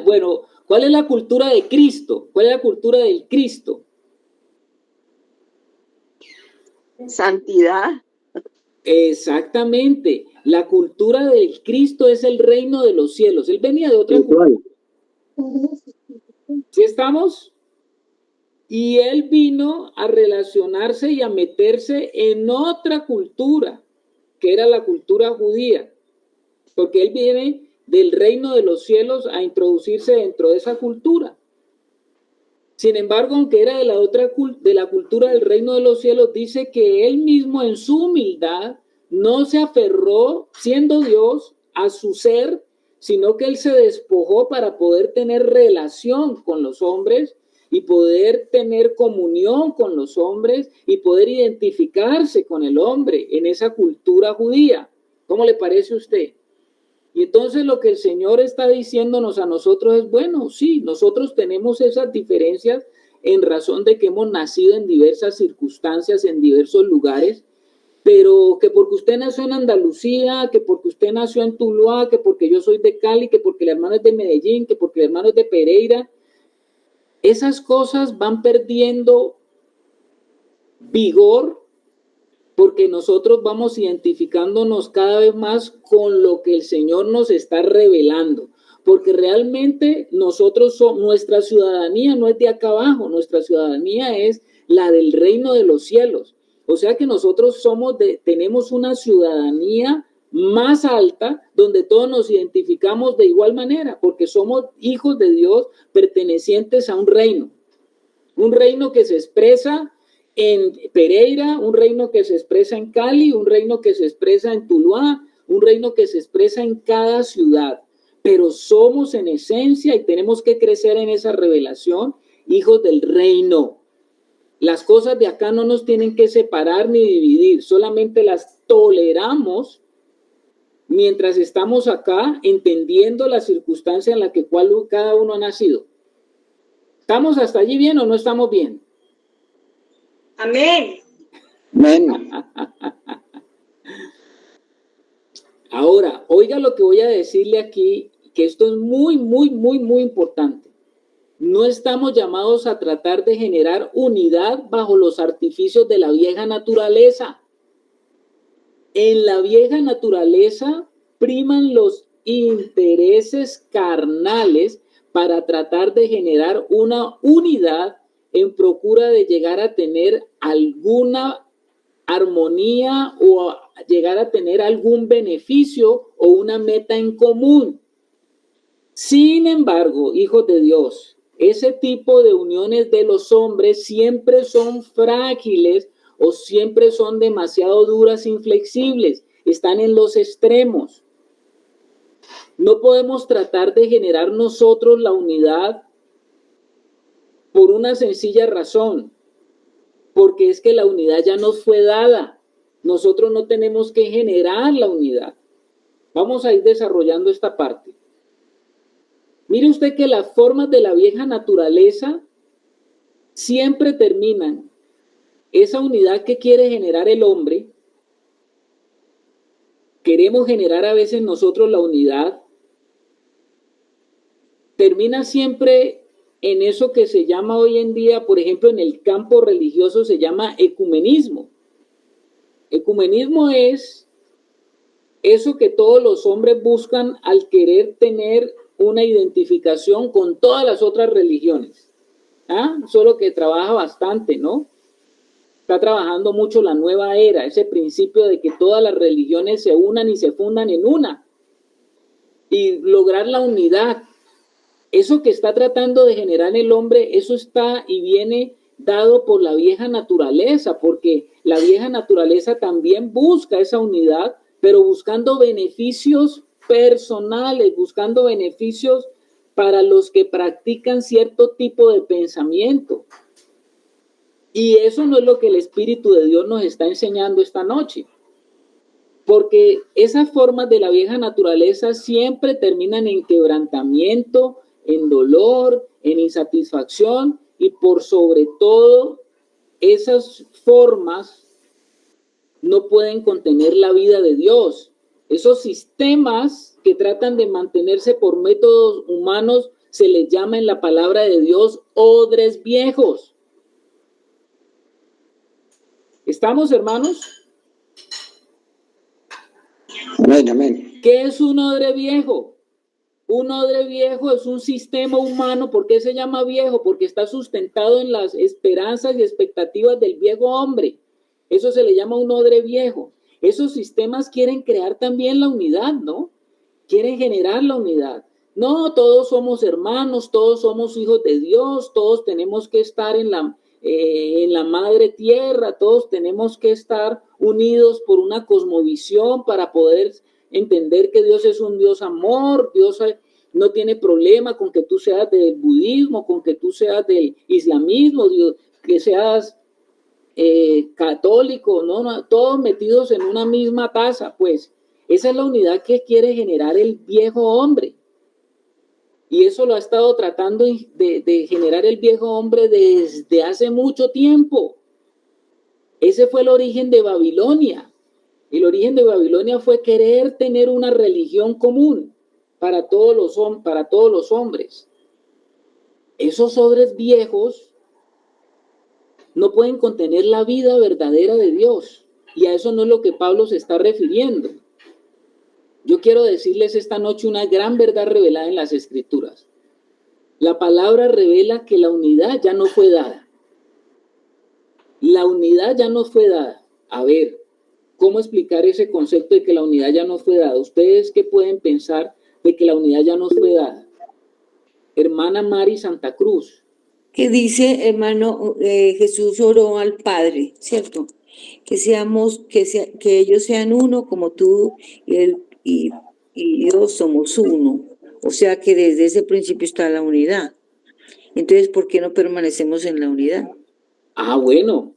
Bueno, ¿cuál es la cultura de Cristo? ¿Cuál es la cultura del Cristo? Santidad. Exactamente. La cultura del Cristo es el reino de los cielos. Él venía de otra cultura. ¿Sí estamos? Y él vino a relacionarse y a meterse en otra cultura, que era la cultura judía, porque él viene del reino de los cielos a introducirse dentro de esa cultura. Sin embargo, aunque era de la cultura del reino de los cielos, dice que él mismo en su humildad no se aferró, siendo Dios, a su ser, sino que él se despojó para poder tener relación con los hombres y poder tener comunión con los hombres y poder identificarse con el hombre en esa cultura judía. ¿Cómo le parece a usted? Y entonces lo que el Señor está diciéndonos a nosotros es, bueno, sí, nosotros tenemos esas diferencias en razón de que hemos nacido en diversas circunstancias, en diversos lugares, pero que porque usted nació en Andalucía, que porque usted nació en Tuluá, que porque yo soy de Cali, que porque el hermano es de Medellín, que porque el hermano es de Pereira, esas cosas van perdiendo vigor porque nosotros vamos identificándonos cada vez más con lo que el Señor nos está revelando, porque realmente nosotros somos, nuestra ciudadanía no es de acá abajo, nuestra ciudadanía es la del reino de los cielos. O sea que nosotros tenemos una ciudadanía más alta donde todos nos identificamos de igual manera, porque somos hijos de Dios pertenecientes a un reino que se expresa en Pereira, un reino que se expresa en Cali, un reino que se expresa en Tuluá, un reino que se expresa en cada ciudad, pero somos en esencia y tenemos que crecer en esa revelación, hijos del reino. Las cosas de acá no nos tienen que separar ni dividir, solamente las toleramos mientras estamos acá entendiendo la circunstancia en la que cada uno ha nacido. ¿Estamos hasta allí bien o no estamos bien? Amén. Amén. Ahora, oiga lo que voy a decirle aquí, que esto es muy, muy, muy, muy importante. No estamos llamados a tratar de generar unidad bajo los artificios de la vieja naturaleza. En la vieja naturaleza priman los intereses carnales para tratar de generar una unidad en procura de llegar a tener alguna armonía o a llegar a tener algún beneficio o una meta en común. Sin embargo, hijos de Dios, ese tipo de uniones de los hombres siempre son frágiles o siempre son demasiado duras, inflexibles, están en los extremos. No podemos tratar de generar nosotros la unidad por una sencilla razón, porque es que la unidad ya nos fue dada. Nosotros no tenemos que generar la unidad. Vamos a ir desarrollando esta parte. Mire usted que las formas de la vieja naturaleza siempre terminan. Esa unidad que quiere generar el hombre, queremos generar a veces nosotros la unidad, termina siempre en eso que se llama hoy en día, por ejemplo, en el campo religioso se llama ecumenismo. Ecumenismo es eso que todos los hombres buscan al querer tener una identificación con todas las otras religiones. Solo que trabaja bastante, ¿no? Está trabajando mucho la nueva era, ese principio de que todas las religiones se unan y se fundan en una y lograr la unidad. Eso que está tratando de generar el hombre, eso está y viene dado por la vieja naturaleza, porque la vieja naturaleza también busca esa unidad, pero buscando beneficios personales, buscando beneficios para los que practican cierto tipo de pensamiento. Y eso no es lo que el Espíritu de Dios nos está enseñando esta noche. Porque esas formas de la vieja naturaleza siempre terminan en quebrantamiento, en dolor, en insatisfacción y por sobre todo esas formas no pueden contener la vida de Dios. Esos sistemas que tratan de mantenerse por métodos humanos se les llama en la palabra de Dios odres viejos. ¿Estamos, hermanos? Amén, amén. ¿Qué es un odre viejo? Un odre viejo es un sistema humano. ¿Por qué se llama viejo? Porque está sustentado en las esperanzas y expectativas del viejo hombre. Eso se le llama un odre viejo. Esos sistemas quieren crear también la unidad, ¿no? Quieren generar la unidad. No, todos somos hermanos, todos somos hijos de Dios, todos tenemos que estar en la madre tierra, todos tenemos que estar unidos por una cosmovisión para poder entender que Dios es un Dios amor. Dios no tiene problema con que tú seas del budismo, con que tú seas del islamismo, Dios, que seas católico, no, todos metidos en una misma taza. Pues esa es la unidad que quiere generar el viejo hombre. Y eso lo ha estado tratando de generar el viejo hombre desde hace mucho tiempo. Ese fue el origen de Babilonia. El origen de Babilonia fue querer tener una religión común para todos los hombres. Esos odres viejos no pueden contener la vida verdadera de Dios. Y a eso no es lo que Pablo se está refiriendo. Yo quiero decirles esta noche una gran verdad revelada en las Escrituras. La palabra revela que la unidad ya no fue dada. La unidad ya no fue dada. A ver, ¿cómo explicar ese concepto de que la unidad ya no fue dada? ¿Ustedes qué pueden pensar de que la unidad ya no fue dada? Hermana Mari Santa Cruz. Que dice, hermano, Jesús oró al Padre, ¿cierto? Que ellos sean uno como tú y él y Dios somos uno. O sea que desde ese principio está la unidad. Entonces, ¿por qué no permanecemos en la unidad? Ah, bueno,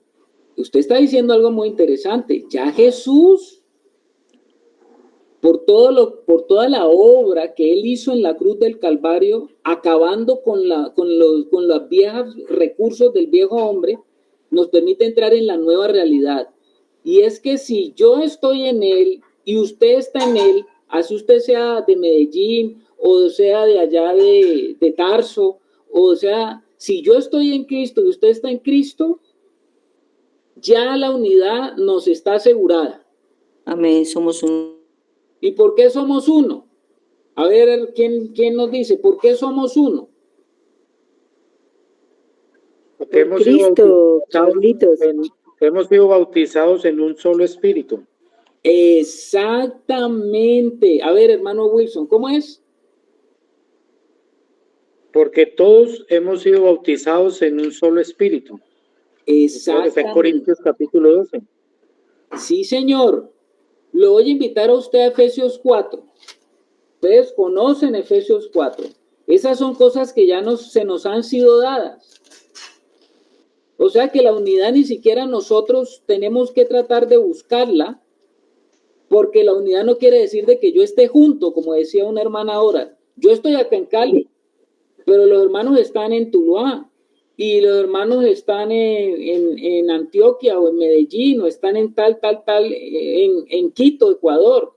usted está diciendo algo muy interesante. Ya Jesús, por toda la obra que él hizo en la cruz del Calvario, acabando con los viejos recursos del viejo hombre, nos permite entrar en la nueva realidad. Y es que si yo estoy en él y usted está en él, así usted sea de Medellín o sea de allá de Tarso, o sea, si yo estoy en Cristo y usted está en Cristo, ya la unidad nos está asegurada. Amén, somos uno. ¿Y por qué somos uno? A ver, ¿quién nos dice por qué somos uno? Porque hemos Cristo, Carlitos. hemos sido bautizados en un solo espíritu. Exactamente. A ver, hermano Wilson, ¿cómo es? Porque todos hemos sido bautizados en un solo espíritu. Está en Corintios capítulo 12. Sí, señor. Lo voy a invitar a usted a Efesios 4. Ustedes conocen Efesios 4. Esas son cosas que ya se nos han sido dadas. O sea que la unidad ni siquiera nosotros tenemos que tratar de buscarla, porque la unidad no quiere decir de que yo esté junto, como decía una hermana ahora. Yo estoy acá en Cali, pero los hermanos están en Tuluá, y los hermanos están en Antioquia o en Medellín, o están en tal, en Quito, Ecuador.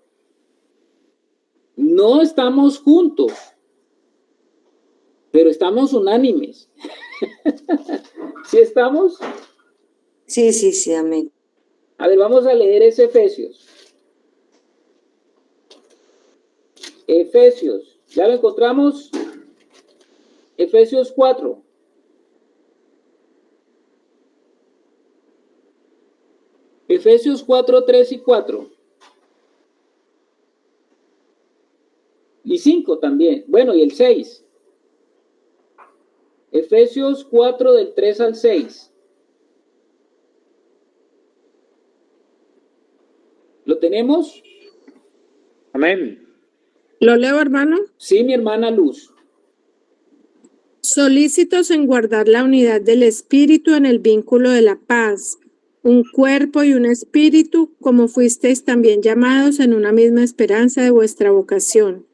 No estamos juntos, pero estamos unánimes. ¿Sí estamos? Sí, amén. A ver, vamos a leer ese Efesios. Efesios, ¿ya lo encontramos? Efesios 4. Efesios 4, 3 y 4. Y 5 también. Bueno, y el 6. Efesios 4 del 3 al 6. ¿Lo tenemos? Amén. ¿Lo leo, hermano? Sí, mi hermana Luz. Solícitos en guardar la unidad del espíritu en el vínculo de la paz, un cuerpo y un espíritu, como fuisteis también llamados en una misma esperanza de vuestra vocación.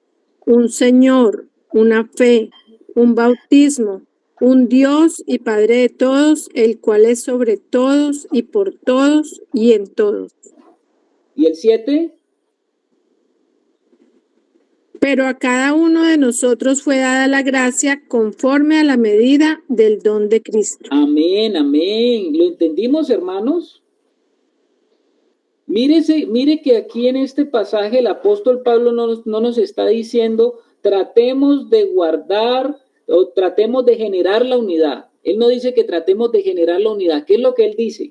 Un Señor, una fe, un bautismo, un Dios y Padre de todos, el cual es sobre todos y por todos y en todos. ¿Y el 7? Pero a cada uno de nosotros fue dada la gracia conforme a la medida del don de Cristo. Amén, amén. ¿Lo entendimos, hermanos? Mire que aquí en este pasaje el apóstol Pablo no nos está diciendo tratemos de guardar o tratemos de generar la unidad. Él no dice que tratemos de generar la unidad. ¿Qué es lo que él dice?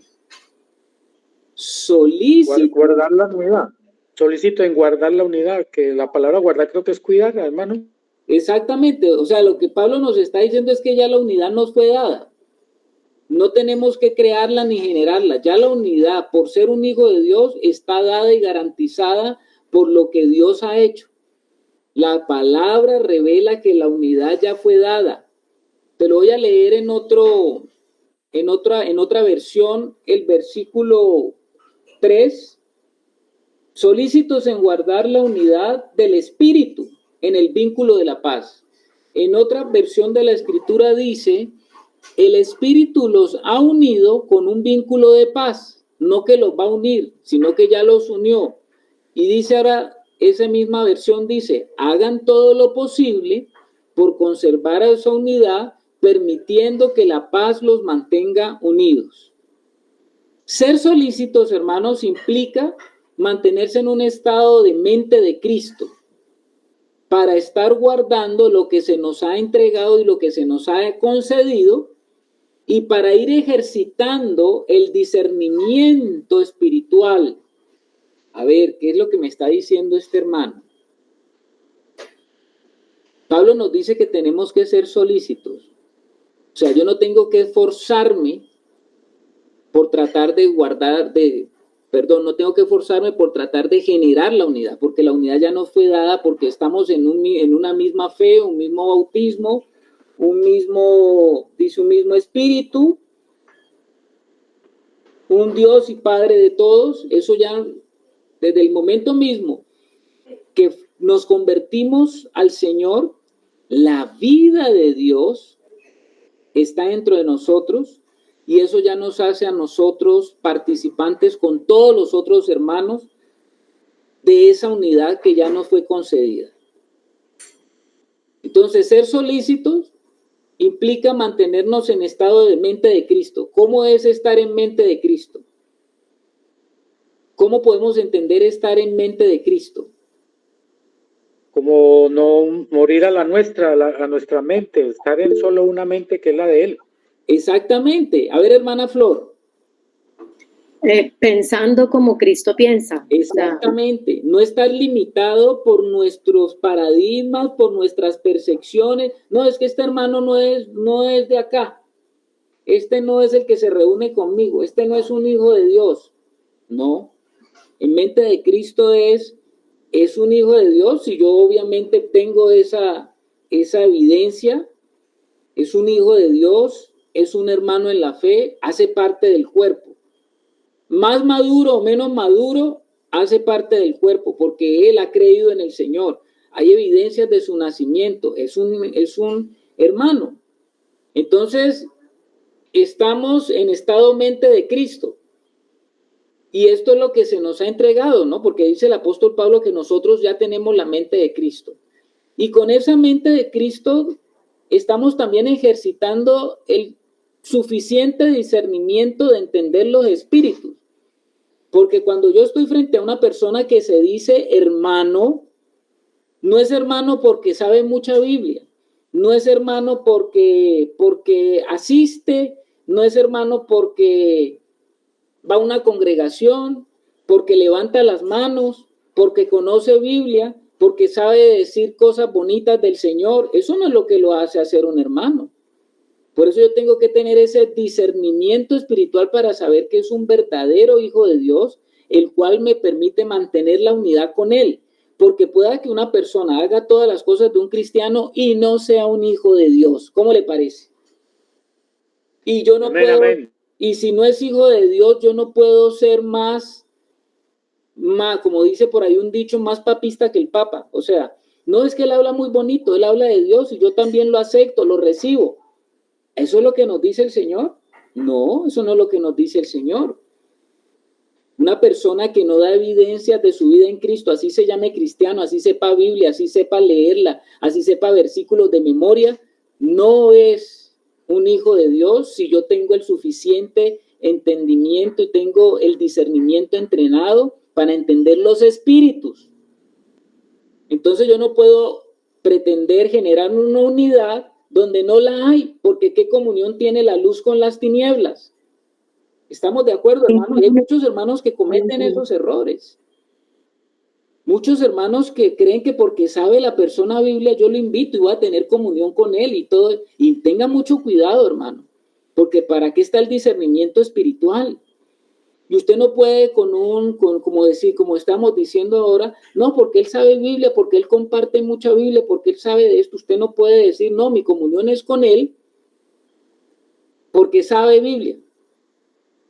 Guardar la unidad. Solicito en guardar la unidad, que la palabra guardar creo que es cuidar, hermano. Exactamente, o sea, lo que Pablo nos está diciendo es que ya la unidad nos fue dada. No tenemos que crearla ni generarla. Ya la unidad, por ser un hijo de Dios, está dada y garantizada por lo que Dios ha hecho. La palabra revela que la unidad ya fue dada. Te lo voy a leer en otra versión, el versículo 3. Solícitos en guardar la unidad del espíritu en el vínculo de la paz. En otra versión de la escritura dice, el espíritu los ha unido con un vínculo de paz, no que los va a unir, sino que ya los unió. Y dice ahora, esa misma versión dice, hagan todo lo posible por conservar esa unidad, permitiendo que la paz los mantenga unidos. Ser solícitos, hermanos, implica mantenerse en un estado de mente de Cristo para estar guardando lo que se nos ha entregado y lo que se nos ha concedido y para ir ejercitando el discernimiento espiritual. A ver, ¿qué es lo que me está diciendo este hermano? Pablo nos dice que tenemos que ser solícitos. O sea, yo no tengo que esforzarme por tratar de no tengo que esforzarme por tratar de generar la unidad, porque la unidad ya nos fue dada porque estamos en una misma fe, un mismo bautismo, un mismo espíritu, un Dios y Padre de todos. Eso ya, desde el momento mismo que nos convertimos al Señor, la vida de Dios está dentro de nosotros y eso ya nos hace a nosotros participantes con todos los otros hermanos de esa unidad que ya nos fue concedida. Entonces, ser solícitos implica mantenernos en estado de mente de Cristo. ¿Cómo es estar en mente de Cristo? ¿Cómo podemos entender estar en mente de Cristo? Como no morir a nuestra mente, estar en solo una mente que es la de Él. Exactamente. A ver, hermana Flor. Pensando como Cristo piensa. Exactamente. No estar limitado por nuestros paradigmas, por nuestras percepciones. No, es que este hermano no es de acá. Este no es el que se reúne conmigo. Este no es un hijo de Dios. No. En mente de Cristo es un hijo de Dios y yo obviamente tengo esa evidencia. Es un hijo de Dios, es un hermano en la fe, hace parte del cuerpo. Más maduro o menos maduro, hace parte del cuerpo porque él ha creído en el Señor. Hay evidencias de su nacimiento, es un hermano. Entonces, estamos en estado mente de Cristo. Y esto es lo que se nos ha entregado, ¿no? Porque dice el apóstol Pablo que nosotros ya tenemos la mente de Cristo. Y con esa mente de Cristo estamos también ejercitando el suficiente discernimiento de entender los espíritus. Porque cuando yo estoy frente a una persona que se dice hermano, no es hermano porque sabe mucha Biblia, no es hermano porque asiste, no es hermano porque va a una congregación, porque levanta las manos, porque conoce Biblia, porque sabe decir cosas bonitas del Señor. Eso no es lo que lo hace hacer un hermano. Por eso yo tengo que tener ese discernimiento espiritual para saber que es un verdadero hijo de Dios, el cual me permite mantener la unidad con él. Porque pueda que una persona haga todas las cosas de un cristiano y no sea un hijo de Dios. ¿Cómo le parece? Y yo no puedo, y si no es hijo de Dios, yo no puedo ser más, como dice por ahí un dicho, más papista que el Papa. O sea, no es que él habla muy bonito, él habla de Dios y yo también lo acepto, lo recibo. ¿Eso es lo que nos dice el Señor? No, eso no es lo que nos dice el Señor. Una persona que no da evidencias de su vida en Cristo, así se llame cristiano, así sepa Biblia, así sepa leerla, así sepa versículos de memoria, no es un hijo de Dios si yo tengo el suficiente entendimiento y tengo el discernimiento entrenado para entender los espíritus. Entonces yo no puedo pretender generar una unidad donde no la hay, porque ¿qué comunión tiene la luz con las tinieblas? ¿Estamos de acuerdo, hermanos? Y hay muchos hermanos que cometen esos errores. Muchos hermanos que creen que porque sabe la persona Biblia, yo lo invito y voy a tener comunión con él y todo. Y tenga mucho cuidado, hermano, porque ¿para qué está el discernimiento espiritual? Y usted no puede como estamos diciendo ahora, no, porque él sabe Biblia, porque él comparte mucha Biblia, porque él sabe de esto. Usted no puede decir, no, mi comunión es con él porque sabe Biblia.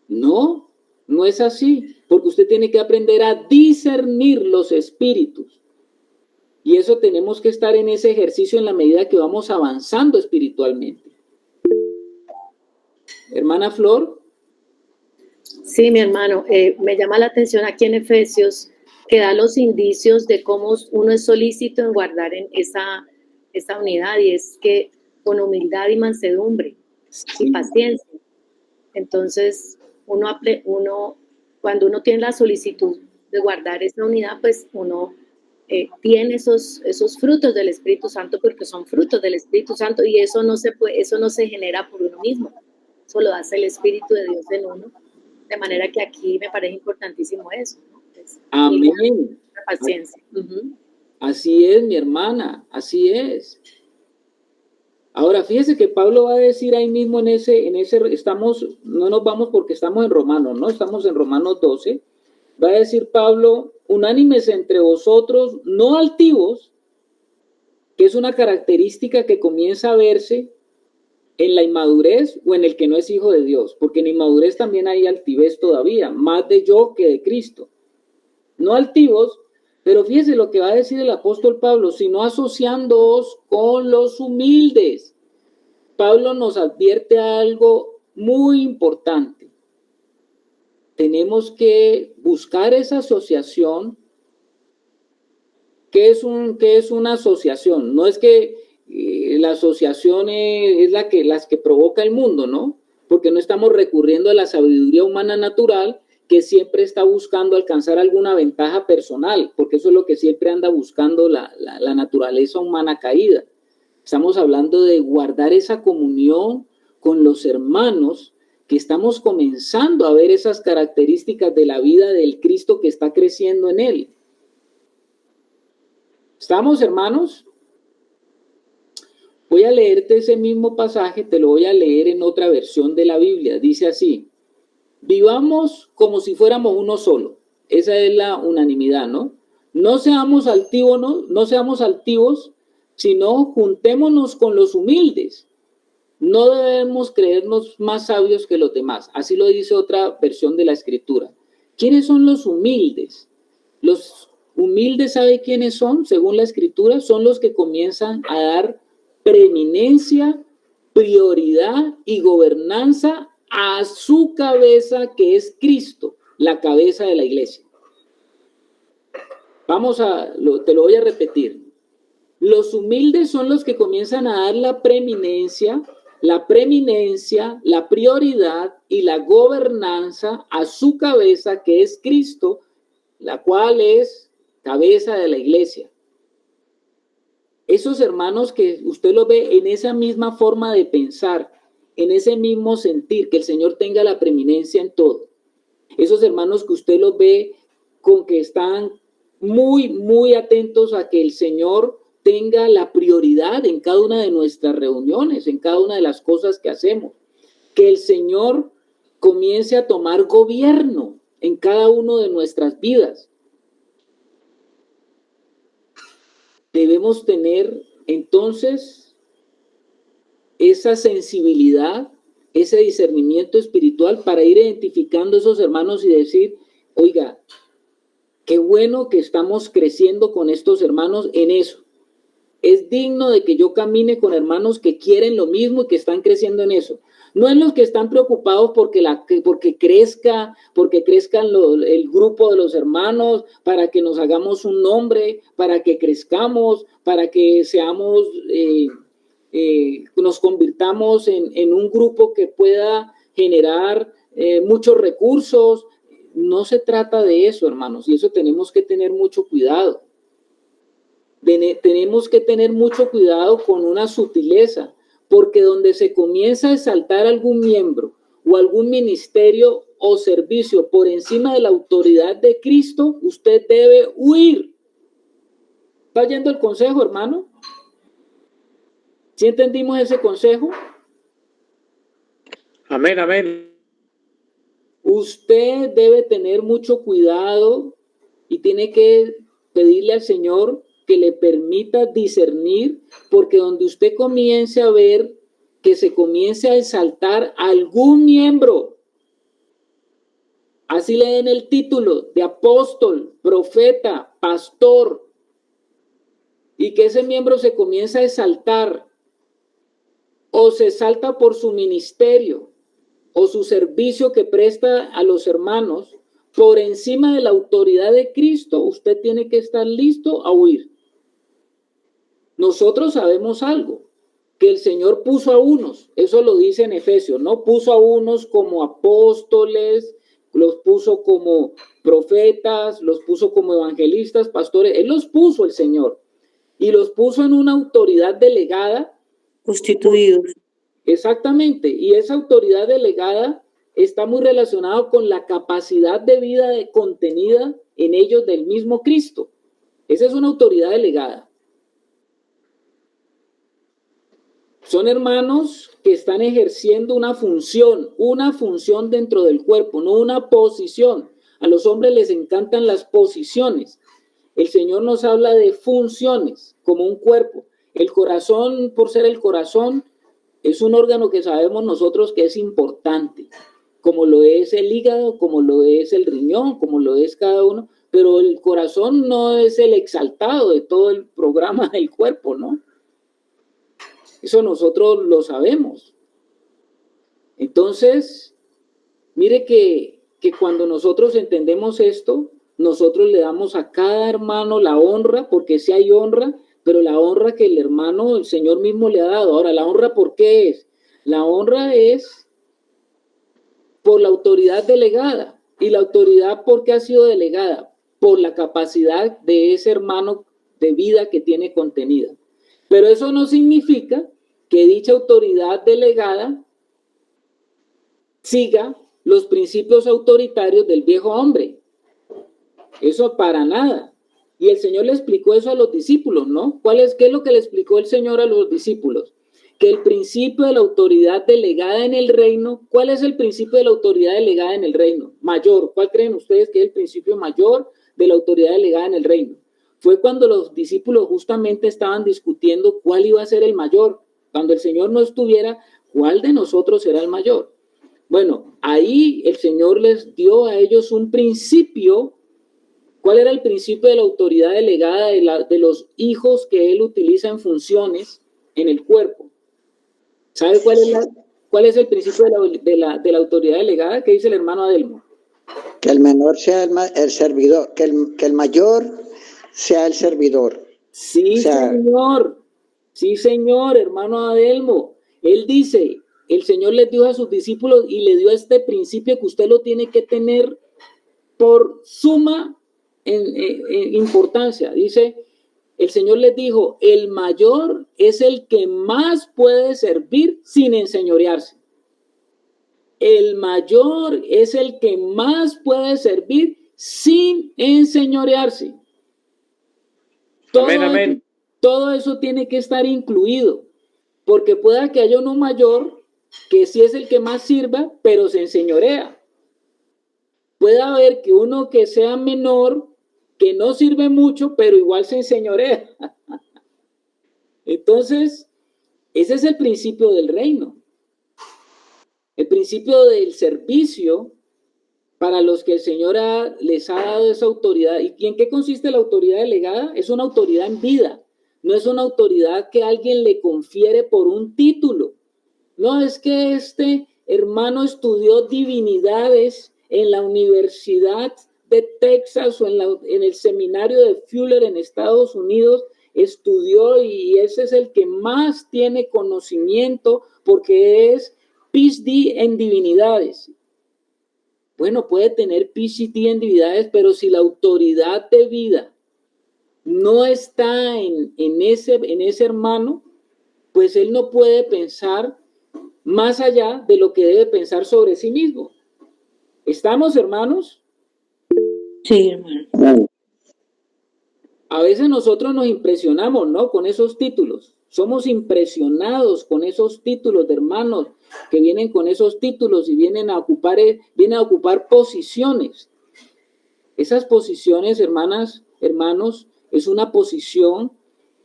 No, no es así, porque usted tiene que aprender a discernir los espíritus. Y eso tenemos que estar en ese ejercicio en la medida que vamos avanzando espiritualmente. Hermana Flor. Sí, mi hermano, me llama la atención aquí en Efesios que da los indicios de cómo uno es solícito en guardar en esa unidad, y es que con humildad y mansedumbre y paciencia. Entonces, cuando uno tiene la solicitud de guardar esa unidad, pues uno tiene esos frutos del Espíritu Santo, porque son frutos del Espíritu Santo, y eso no se genera por uno mismo, eso lo hace el Espíritu de Dios en uno, de manera que aquí me parece importantísimo eso, ¿no? Pues, Amén. la paciencia. Así es, mi hermana, así es. Ahora, fíjese que Pablo va a decir ahí mismo no nos vamos porque estamos en Romanos, ¿no? Estamos en Romanos 12. Va a decir Pablo, unánimes entre vosotros, no altivos, que es una característica que comienza a verse en la inmadurez o en el que no es hijo de Dios, porque en inmadurez también hay altivez todavía, más de yo que de Cristo. No altivos, pero fíjese lo que va a decir el apóstol Pablo, sino asociándoos con los humildes. Pablo nos advierte algo muy importante. Tenemos que buscar esa asociación. ¿Qué es una asociación? No es que la asociación es las que provoca el mundo, ¿no? Porque no estamos recurriendo a la sabiduría humana natural que siempre está buscando alcanzar alguna ventaja personal, porque eso es lo que siempre anda buscando la naturaleza humana caída. Estamos hablando de guardar esa comunión con los hermanos, que estamos comenzando a ver esas características de la vida del Cristo que está creciendo en él. ¿Estamos, hermanos? Voy a leerte ese mismo pasaje, te lo voy a leer en otra versión de la Biblia. Dice así: vivamos como si fuéramos uno solo. Esa es la unanimidad, ¿no? No seamos altivos, sino juntémonos con los humildes. No debemos creernos más sabios que los demás. Así lo dice otra versión de la Escritura. ¿Quiénes son los humildes? Los humildes, ¿sabe quiénes son? Según la Escritura, son los que comienzan a dar preeminencia, prioridad y gobernanza a su cabeza, que es Cristo, la cabeza de la iglesia. Te lo voy a repetir. Los humildes son los que comienzan a dar la preeminencia, la prioridad y la gobernanza a su cabeza, que es Cristo, la cual es cabeza de la iglesia. Esos hermanos que usted los ve en esa misma forma de pensar, en ese mismo sentir, que el Señor tenga la preeminencia en todo. Esos hermanos que usted los ve con que están muy, muy atentos a que el Señor tenga la prioridad en cada una de nuestras reuniones, en cada una de las cosas que hacemos. Que el Señor comience a tomar gobierno en cada una de nuestras vidas. Debemos tener entonces esa sensibilidad, ese discernimiento espiritual para ir identificando a esos hermanos y decir, oiga, qué bueno que estamos creciendo con estos hermanos en eso. Es digno de que yo camine con hermanos que quieren lo mismo y que están creciendo en eso. No en los que están preocupados porque crezcan el grupo de los hermanos, para que nos hagamos un nombre, para que crezcamos, para que seamos, nos convirtamos en un grupo que pueda generar muchos recursos. No se trata de eso, hermanos, y eso tenemos que tener mucho cuidado. Tenemos que tener mucho cuidado con una sutileza, porque donde se comienza a exaltar algún miembro o algún ministerio o servicio por encima de la autoridad de Cristo, usted debe huir. ¿Está oyendo el consejo, hermano? ¿Sí entendimos ese consejo? Amén, amén. Usted debe tener mucho cuidado y tiene que pedirle al Señor que le permita discernir, porque donde usted comience a ver que se comience a exaltar algún miembro, así le den el título de apóstol, profeta, pastor, y que ese miembro se comience a exaltar o se exalta por su ministerio o su servicio que presta a los hermanos por encima de la autoridad de Cristo, usted tiene que estar listo a huir. Nosotros sabemos algo, que el Señor puso a unos, eso lo dice en Efesios, ¿no? Puso a unos como apóstoles, los puso como profetas, los puso como evangelistas, pastores, Él los puso el Señor, y los puso en una autoridad delegada. Constituidos. Exactamente, y esa autoridad delegada está muy relacionada con la capacidad de vida contenida en ellos del mismo Cristo. Esa es una autoridad delegada. Son hermanos que están ejerciendo una función dentro del cuerpo, no una posición. A los hombres les encantan las posiciones. El Señor nos habla de funciones, como un cuerpo. El corazón, por ser el corazón, es un órgano que sabemos nosotros que es importante, como lo es el hígado, como lo es el riñón, como lo es cada uno, pero el corazón no es el exaltado de todo el programa del cuerpo, ¿no? Eso nosotros lo sabemos. Entonces, mire que cuando nosotros entendemos esto, nosotros le damos a cada hermano la honra, porque sí hay honra, pero la honra que el hermano, el Señor mismo le ha dado. Ahora, ¿la honra por qué es? La honra es por la autoridad delegada. ¿Y la autoridad por qué ha sido delegada? Por la capacidad de ese hermano de vida que tiene contenida. Pero eso no significa que dicha autoridad delegada siga los principios autoritarios del viejo hombre. Eso para nada. Y el Señor le explicó eso a los discípulos, ¿no? ¿Qué es lo que le explicó el Señor a los discípulos? Que el principio de la autoridad delegada en el reino, ¿cuál es el principio de la autoridad delegada en el reino? Mayor. ¿Cuál creen ustedes que es el principio mayor de la autoridad delegada en el reino? Fue cuando los discípulos justamente estaban discutiendo cuál iba a ser el mayor. Cuando el Señor no estuviera, ¿cuál de nosotros será el mayor? Bueno, ahí el Señor les dio a ellos un principio. ¿Cuál era el principio de la autoridad delegada de los hijos que Él utiliza en funciones en el cuerpo? ¿Sabe cuál es el principio de la autoridad delegada? ¿Qué dice el hermano Adelmo? Que el menor sea el servidor, que el mayor sea el servidor. Sí, señor. Sí, señor, hermano Adelmo. Él dice, el Señor les dio a sus discípulos y le dio este principio que usted lo tiene que tener por suma importancia. Dice, el Señor les dijo, el mayor es el que más puede servir sin enseñorearse. El mayor es el que más puede servir sin enseñorearse. Amén. Todo eso tiene que estar incluido, porque pueda que haya uno mayor que sí es el que más sirva, pero se enseñorea. Puede haber que uno que sea menor, que no sirve mucho, pero igual se enseñorea. Entonces, ese es el principio del reino. El principio del servicio para los que el Señor les ha dado esa autoridad. ¿Y en qué consiste la autoridad delegada? Es una autoridad en vida. No es una autoridad que alguien le confiere por un título. No es que este hermano estudió divinidades en la Universidad de Texas o en el seminario de Fuller en Estados Unidos, estudió y ese es el que más tiene conocimiento porque es PhD en divinidades. Bueno, puede tener PhD en divinidades, pero si la autoridad de vida no está en ese hermano, pues él no puede pensar más allá de lo que debe pensar sobre sí mismo. ¿Estamos, hermanos? Sí, hermano. A veces nosotros nos impresionamos, ¿no? Con esos títulos. Somos impresionados con esos títulos de hermanos que vienen con esos títulos y vienen a ocupar posiciones. Esas posiciones, hermanas, hermanos, es una posición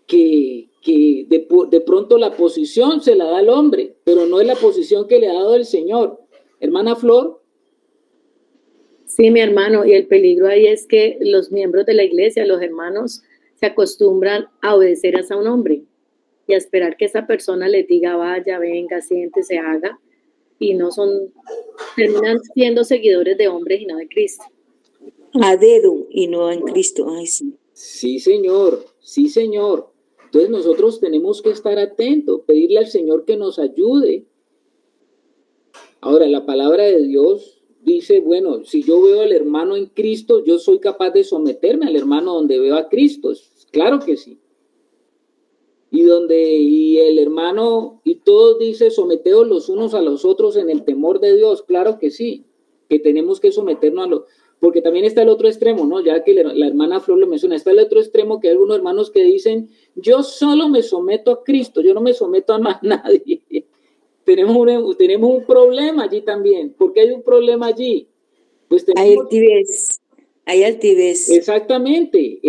que de pronto la posición se la da el hombre, pero no es la posición que le ha dado el Señor. Hermana Flor. Sí, mi hermano, y el peligro ahí es que los miembros de la iglesia, los hermanos, se acostumbran a obedecer a un hombre y a esperar que esa persona les diga, vaya, venga, siéntese, haga, y terminan siendo seguidores de hombres y no de Cristo. A dedo y no en Cristo. Ay, sí. Sí, señor, sí, señor. Entonces nosotros tenemos que estar atentos, pedirle al Señor que nos ayude. Ahora, la palabra de Dios dice, bueno, si yo veo al hermano en Cristo, yo soy capaz de someterme al hermano donde veo a Cristo. Claro que sí. Y el hermano, y todos dice, someteos los unos a los otros en el temor de Dios. Claro que sí, que tenemos que someternos a los... Porque también está el otro extremo, ¿no? Ya que la hermana Flor lo menciona, está el otro extremo que hay algunos hermanos que dicen, yo solo me someto a Cristo, yo no me someto a más nadie. Tenemos un problema allí también. ¿Por qué hay un problema allí? Pues Hay altivez. Hay altivez. Exactamente.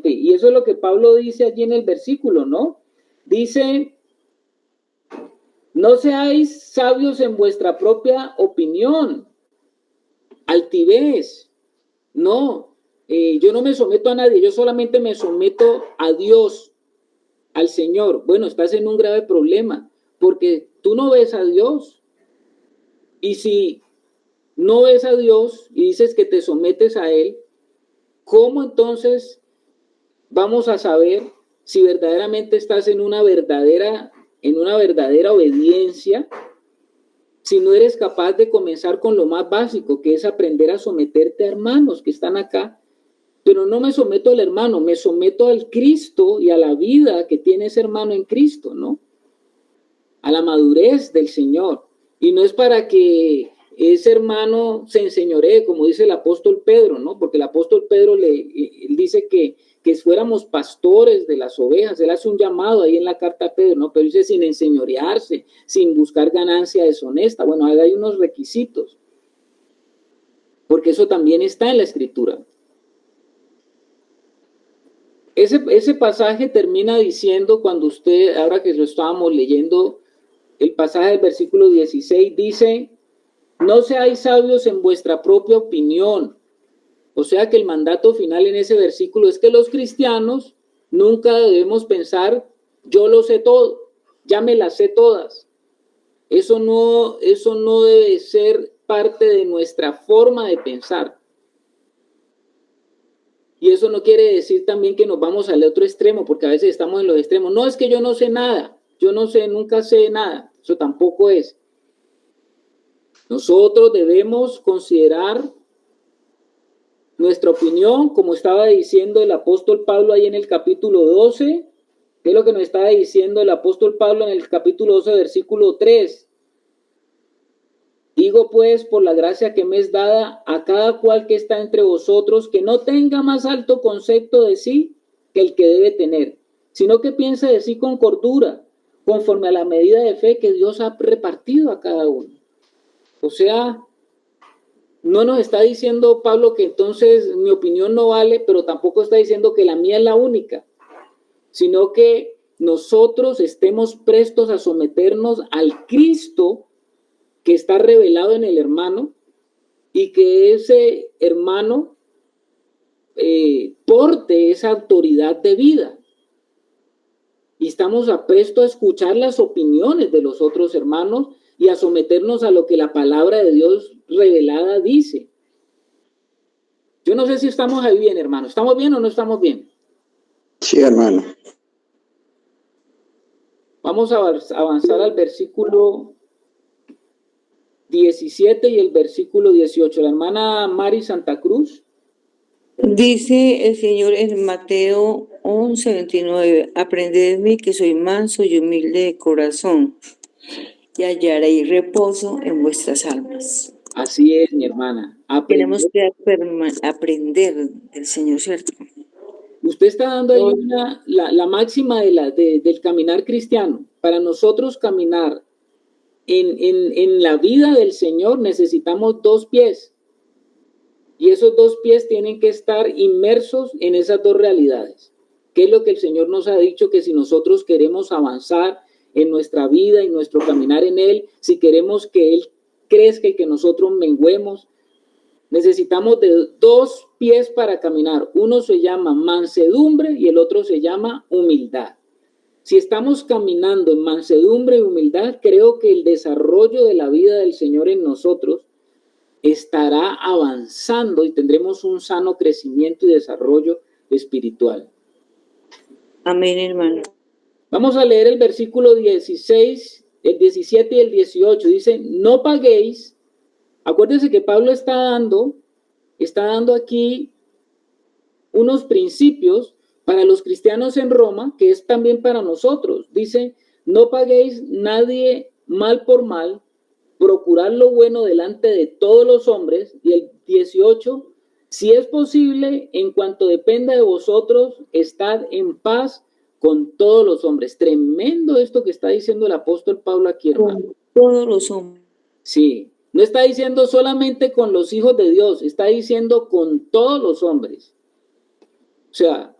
Y eso es lo que Pablo dice allí en el versículo, ¿no? Dice, no seáis sabios en vuestra propia opinión. Altivez. No, yo no me someto a nadie, yo solamente me someto a Dios, al Señor. Bueno, estás en un grave problema, porque tú no ves a Dios. Y si no ves a Dios y dices que te sometes a Él, ¿cómo entonces vamos a saber si verdaderamente estás en una verdadera obediencia? Si no eres capaz de comenzar con lo más básico, que es aprender a someterte a hermanos que están acá, pero no me someto al hermano, me someto al Cristo y a la vida que tiene ese hermano en Cristo, ¿no? A la madurez del Señor. Y no es para que ese hermano se enseñoree, como dice el apóstol Pedro, ¿no? Porque el apóstol Pedro él dice que fuéramos pastores de las ovejas. Él hace un llamado ahí en la carta a Pedro, ¿no? Pero dice sin enseñorearse, sin buscar ganancia deshonesta. Bueno, ahí hay unos requisitos. Porque eso también está en la Escritura. Ese pasaje termina diciendo, cuando usted, ahora que lo estábamos leyendo, el pasaje del versículo 16 dice, no seáis sabios en vuestra propia opinión. O sea que el mandato final en ese versículo es que los cristianos nunca debemos pensar, yo lo sé todo, ya me las sé todas. Eso no debe ser parte de nuestra forma de pensar. Y eso no quiere decir también que nos vamos al otro extremo, porque a veces estamos en los extremos. No, es que yo no sé nada, yo no sé, nunca sé nada. Eso tampoco es. Nosotros debemos considerar nuestra opinión, como estaba diciendo el apóstol Pablo ahí en el capítulo 12. ¿Qué es lo que nos estaba diciendo el apóstol Pablo en el capítulo 12, versículo 3? Digo pues, por la gracia que me es dada a cada cual que está entre vosotros, que no tenga más alto concepto de sí que el que debe tener, sino que piense de sí con cordura, conforme a la medida de fe que Dios ha repartido a cada uno. O sea, no nos está diciendo Pablo que entonces mi opinión no vale, pero tampoco está diciendo que la mía es la única, sino que nosotros estemos prestos a someternos al Cristo que está revelado en el hermano y que ese hermano porte esa autoridad de vida. Y estamos prestos a escuchar las opiniones de los otros hermanos y a someternos a lo que la palabra de Dios revelada dice. Yo no sé si estamos ahí bien, hermano. ¿Estamos bien o no estamos bien? Sí, hermano. Vamos a avanzar al versículo 17 y el versículo 18. La hermana Mari Santa Cruz. Dice el Señor en Mateo 11:29, aprended de mí que soy manso y humilde de corazón, y hallaréis reposo en vuestras almas. Así es, mi hermana. Tenemos que aprender del Señor, ¿cierto? Usted está dando ahí la máxima del caminar cristiano. Para nosotros caminar en la vida del Señor necesitamos 2 pies. Y esos 2 pies tienen que estar inmersos en esas 2 realidades. ¿Qué es lo que el Señor nos ha dicho? Que si nosotros queremos avanzar en nuestra vida y nuestro caminar en Él, si queremos que Él crezca y que nosotros menguemos, necesitamos de 2 pies para caminar. Uno se llama mansedumbre y el otro se llama humildad. Si estamos caminando en mansedumbre y humildad, creo que el desarrollo de la vida del Señor en nosotros estará avanzando y tendremos un sano crecimiento y desarrollo espiritual. Amén, hermano. Vamos a leer el versículo 16, el 17 y el 18. Dice, no paguéis. Acuérdense que Pablo está dando aquí unos principios para los cristianos en Roma, que es también para nosotros. Dice, no paguéis nadie mal por mal, procurad lo bueno delante de todos los hombres. Y el 18, si es posible, en cuanto dependa de vosotros, estad en paz con todos los hombres. Tremendo esto que está diciendo el apóstol Pablo aquí, hermano. Con todos los hombres. Sí, no está diciendo solamente con los hijos de Dios, está diciendo con todos los hombres. O sea,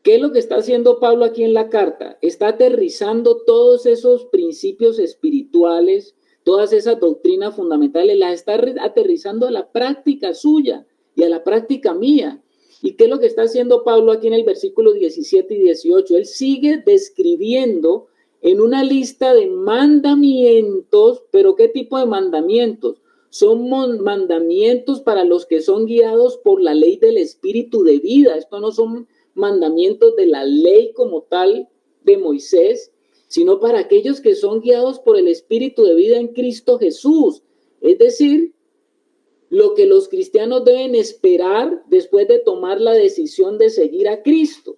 ¿qué es lo que está haciendo Pablo aquí en la carta? Está aterrizando todos esos principios espirituales, todas esas doctrinas fundamentales, las está aterrizando a la práctica suya y a la práctica mía. ¿Y qué es lo que está haciendo Pablo aquí en el versículo 17 y 18? Él sigue describiendo en una lista de mandamientos, pero ¿qué tipo de mandamientos? Son mandamientos para los que son guiados por la ley del espíritu de vida. Esto no son mandamientos de la ley como tal de Moisés, sino para aquellos que son guiados por el espíritu de vida en Cristo Jesús. Es decir, lo que los cristianos deben esperar después de tomar la decisión de seguir a Cristo.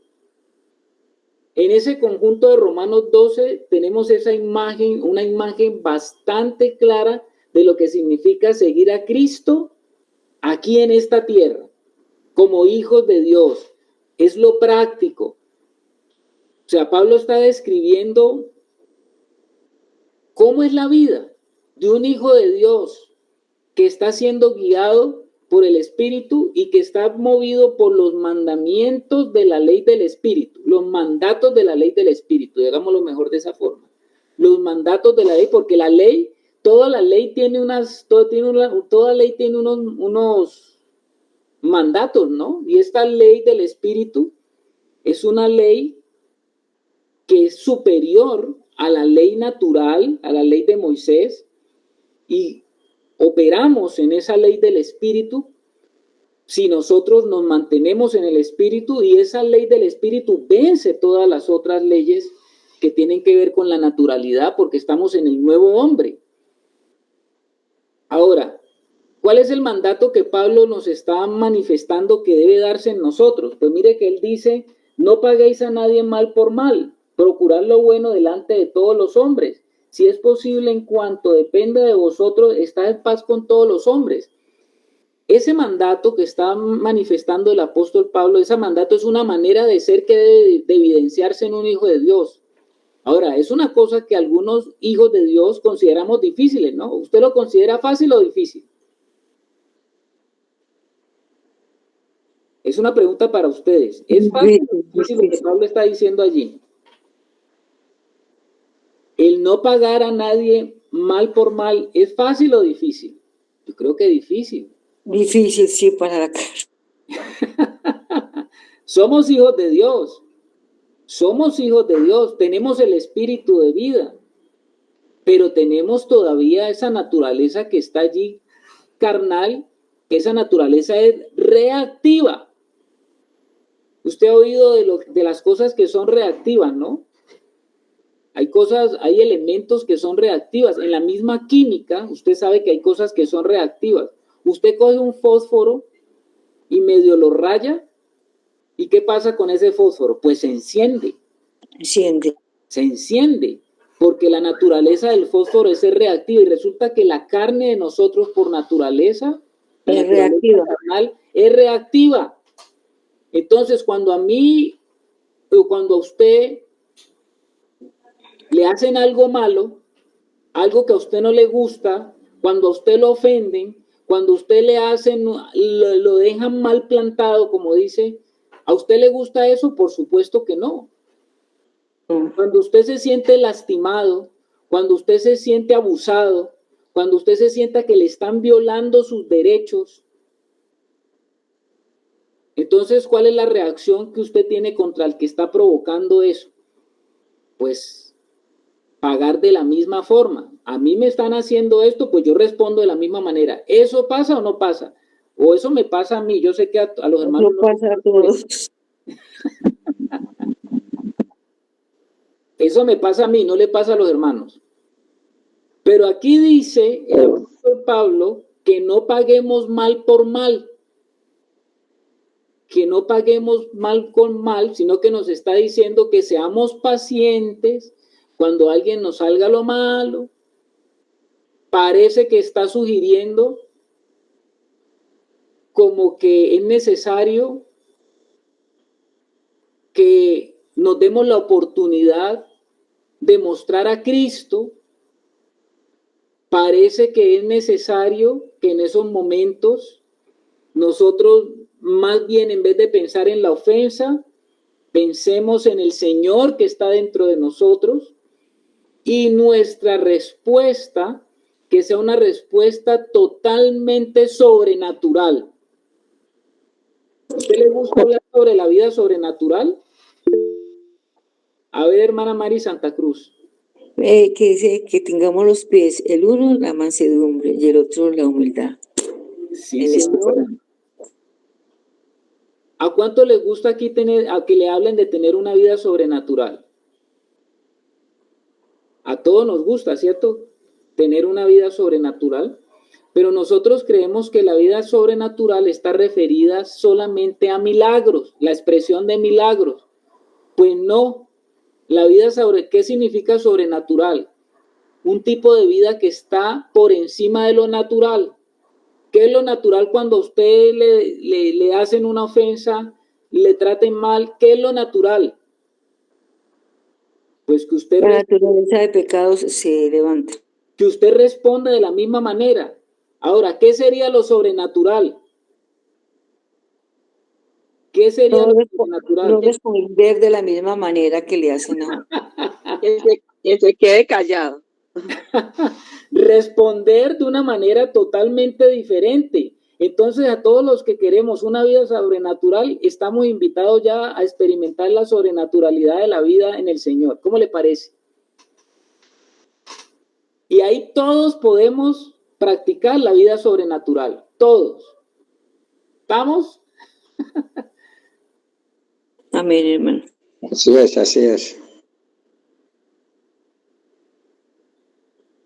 En ese conjunto de Romanos 12 tenemos esa imagen, una imagen bastante clara de lo que significa seguir a Cristo aquí en esta tierra, como hijos de Dios. Es lo práctico. O sea, Pablo está describiendo cómo es la vida de un hijo de Dios que está siendo guiado por el Espíritu y que está movido por los mandamientos de la ley del Espíritu, los mandatos de la ley del Espíritu, digámoslo mejor de esa forma. Los mandatos de la ley, porque la ley, toda ley tiene unos mandatos, ¿no? Y esta ley del Espíritu es una ley que es superior a la ley natural, a la ley de Moisés, y operamos en esa ley del Espíritu si nosotros nos mantenemos en el Espíritu, y esa ley del Espíritu vence todas las otras leyes que tienen que ver con la naturalidad, porque estamos en el nuevo hombre. Ahora, ¿cuál es el mandato que Pablo nos está manifestando que debe darse en nosotros? Pues mire que él dice, no paguéis a nadie mal por mal, procurad lo bueno delante de todos los hombres. Si es posible, en cuanto dependa de vosotros, estad en paz con todos los hombres. Ese mandato que está manifestando el apóstol Pablo, ese mandato es una manera de ser que debe de evidenciarse en un hijo de Dios. Ahora, es una cosa que algunos hijos de Dios consideramos difíciles, ¿no? ¿Usted lo considera fácil o difícil? Es una pregunta para ustedes. ¿Es fácil o difícil lo que Pablo está diciendo allí? El no pagar a nadie mal por mal, ¿es fácil o difícil? Yo creo que difícil. Difícil, sí, para la cara. Somos hijos de Dios. Somos hijos de Dios. Tenemos el espíritu de vida. Pero tenemos todavía esa naturaleza que está allí, carnal. Esa naturaleza es reactiva. Usted ha oído de las cosas que son reactivas, ¿no? Hay elementos que son reactivas. En la misma química, usted sabe que hay cosas que son reactivas. Usted coge un fósforo y medio lo raya, ¿y qué pasa con ese fósforo? Pues se enciende. Se enciende, porque la naturaleza del fósforo es reactiva, y resulta que la carne de nosotros por naturaleza es reactiva. Carnal, es reactiva. Entonces, cuando a mí o cuando a usted le hacen algo malo, algo que a usted no le gusta, cuando a usted lo ofenden, cuando a usted le hacen, lo dejan mal plantado, como dice, ¿a usted le gusta eso? Por supuesto que no. Cuando usted se siente lastimado, cuando usted se siente abusado, cuando usted se sienta que le están violando sus derechos, entonces, ¿cuál es la reacción que usted tiene contra el que está provocando eso? Pues pagar de la misma forma. A mí me están haciendo esto, pues yo respondo de la misma manera. ¿Eso pasa o no pasa? O eso me pasa a mí. Yo sé que a los hermanos no pasa a todos. Eso me pasa a mí, no le pasa a los hermanos. Pero aquí dice el apóstol Pablo que no paguemos mal por mal, que no paguemos mal con mal, sino que nos está diciendo que seamos pacientes cuando alguien nos salga lo malo. Parece que está sugiriendo como que es necesario que nos demos la oportunidad de mostrar a Cristo. Parece que es necesario que en esos momentos nosotros, más bien en vez de pensar en la ofensa, pensemos en el Señor que está dentro de nosotros y nuestra respuesta, que sea una respuesta totalmente sobrenatural. ¿A usted le gusta hablar sobre la vida sobrenatural? A ver, hermana Mari Santa Cruz. Que dice que tengamos los pies, el uno la mansedumbre y el otro la humildad. Sí, señora. ¿A cuánto les gusta aquí a que le hablen de tener una vida sobrenatural? A todos nos gusta, ¿cierto? Tener una vida sobrenatural. Pero nosotros creemos que la vida sobrenatural está referida solamente a milagros, la expresión de milagros. Pues no. La vida ¿qué significa sobrenatural? Un tipo de vida que está por encima de lo natural. ¿Qué es lo natural cuando a usted le hacen una ofensa, le traten mal? ¿Qué es lo natural? Pues que usted... La naturaleza de pecados se levanta. Que usted responda de la misma manera. Ahora, ¿qué sería lo sobrenatural? ¿Qué sería lo sobrenatural? No responder de la misma manera que le hacen a... Que se quede callado. Responder de una manera totalmente diferente. Entonces, a todos los que queremos una vida sobrenatural, estamos invitados ya a experimentar la sobrenaturalidad de la vida en el Señor. ¿Cómo le parece? Y ahí todos podemos practicar la vida sobrenatural. Todos. ¿Estamos? Amén, hermano. Así es, así es.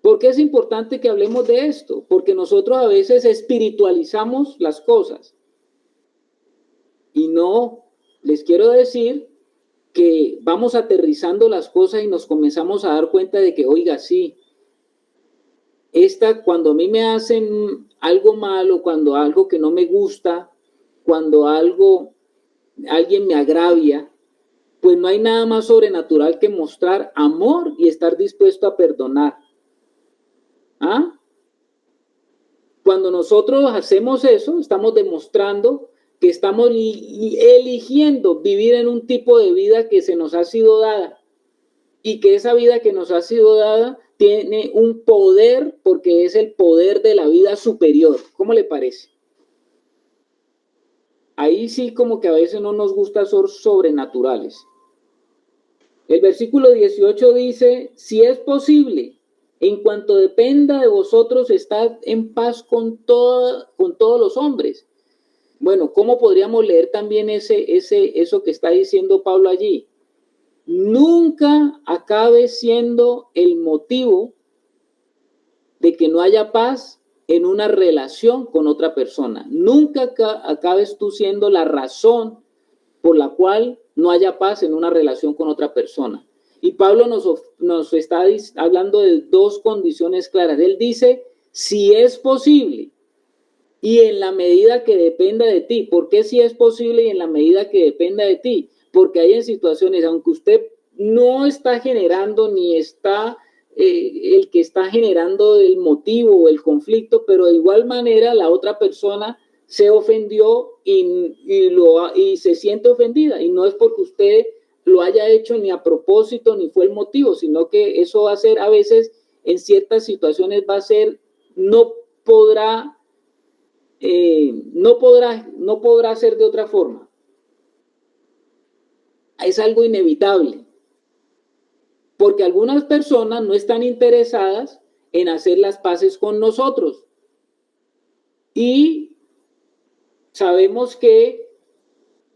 ¿Por qué es importante que hablemos de esto? Porque nosotros a veces espiritualizamos las cosas. Y no, les quiero decir que vamos aterrizando las cosas y nos comenzamos a dar cuenta de que, oiga, sí, cuando a mí me hacen algo malo, cuando algo que no me gusta, cuando alguien me agravia, pues no hay nada más sobrenatural que mostrar amor y estar dispuesto a perdonar. ¿Ah? Cuando nosotros hacemos eso, estamos demostrando que estamos eligiendo vivir en un tipo de vida que se nos ha sido dada y que esa vida que nos ha sido dada tiene un poder porque es el poder de la vida superior. ¿Cómo le parece? Ahí sí como que a veces no nos gusta ser sobrenaturales. El versículo 18 dice, si es posible, en cuanto dependa de vosotros, estad en paz con todos los hombres. Bueno, ¿cómo podríamos leer también eso que está diciendo Pablo allí? Nunca acabe siendo el motivo de que no haya paz en una relación con otra persona. Nunca acabes tú siendo la razón por la cual no haya paz en una relación con otra persona. Y Pablo nos está hablando de dos condiciones claras. Él dice, si es posible y en la medida que dependa de ti. ¿Por qué si es posible y en la medida que dependa de ti? Porque hay en situaciones, aunque usted no está generando ni está el que está generando el motivo o el conflicto, pero de igual manera la otra persona se ofendió y se siente ofendida. Y no es porque usted lo haya hecho ni a propósito ni fue el motivo, sino que eso va a ser a veces en ciertas situaciones no podrá ser de otra forma. Es algo inevitable. Porque algunas personas no están interesadas en hacer las paces con nosotros. Y sabemos que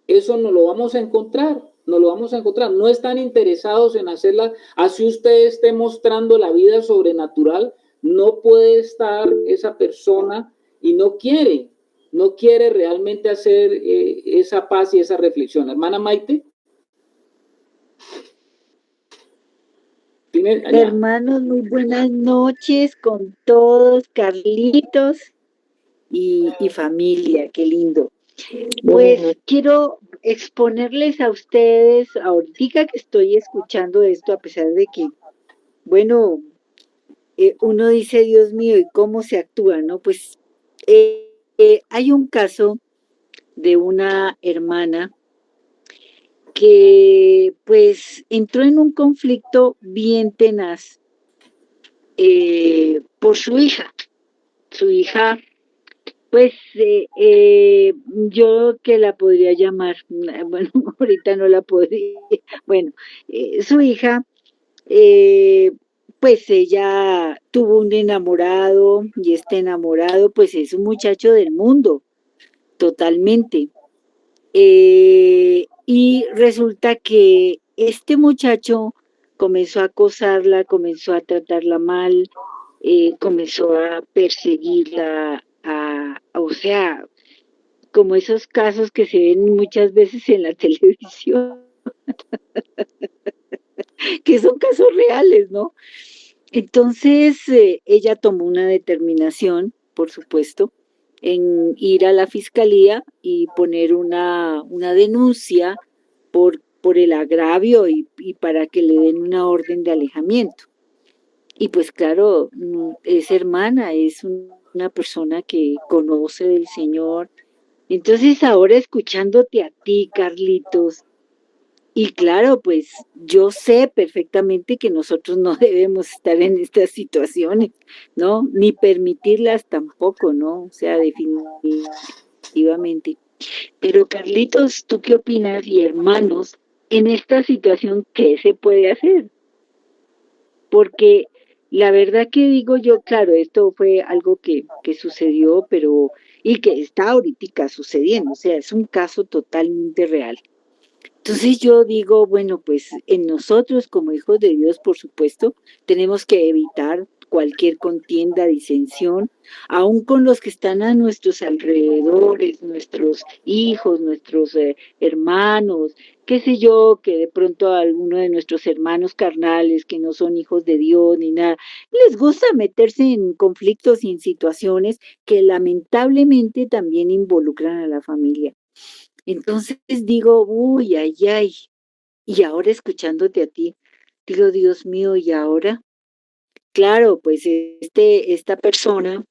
eso no lo vamos a encontrar. nos lo vamos a encontrar. No están interesados en hacerla, así usted esté mostrando la vida sobrenatural, no puede estar esa persona y no quiere realmente hacer esa paz y esa reflexión. Hermana Maite. Hermanos, muy buenas noches con todos, Carlitos y familia, qué lindo. Pues quiero exponerles a ustedes, ahorita que estoy escuchando esto, a pesar de que, bueno, uno dice, Dios mío, ¿y cómo se actúa, no? Pues hay un caso de una hermana que pues entró en un conflicto bien tenaz por su hija. Su hija, pues yo que la podría llamar, bueno, ahorita no la podría, bueno, su hija, pues ella tuvo un enamorado y este enamorado pues es un muchacho del mundo, totalmente. Y resulta que este muchacho comenzó a acosarla, comenzó a tratarla mal, comenzó a perseguirla, o sea, como esos casos que se ven muchas veces en la televisión, que son casos reales, ¿no? Entonces, ella tomó una determinación, por supuesto, en ir a la fiscalía y poner una denuncia por el agravio y para que le den una orden de alejamiento. Y pues claro, es hermana, es una persona que conoce del Señor. Entonces ahora escuchándote a ti, Carlitos, y claro, pues yo sé perfectamente que nosotros no debemos estar en estas situaciones, ¿no? Ni permitirlas tampoco, ¿no? O sea, definitivamente. Pero Carlitos, ¿tú qué opinas? Y hermanos, en esta situación, ¿qué se puede hacer? Porque la verdad que digo yo, claro, esto fue algo que sucedió, pero y que está ahorita sucediendo, o sea, es un caso totalmente real. Entonces yo digo, bueno, pues en nosotros como hijos de Dios, por supuesto, tenemos que evitar cualquier contienda, disensión, aun con los que están a nuestros alrededores, nuestros hijos, nuestros hermanos, qué sé yo, que de pronto a alguno de nuestros hermanos carnales que no son hijos de Dios ni nada, les gusta meterse en conflictos y en situaciones que lamentablemente también involucran a la familia. Entonces digo, uy, ay, ay, y ahora escuchándote a ti, digo, Dios mío, ¿y ahora? Claro, pues esta persona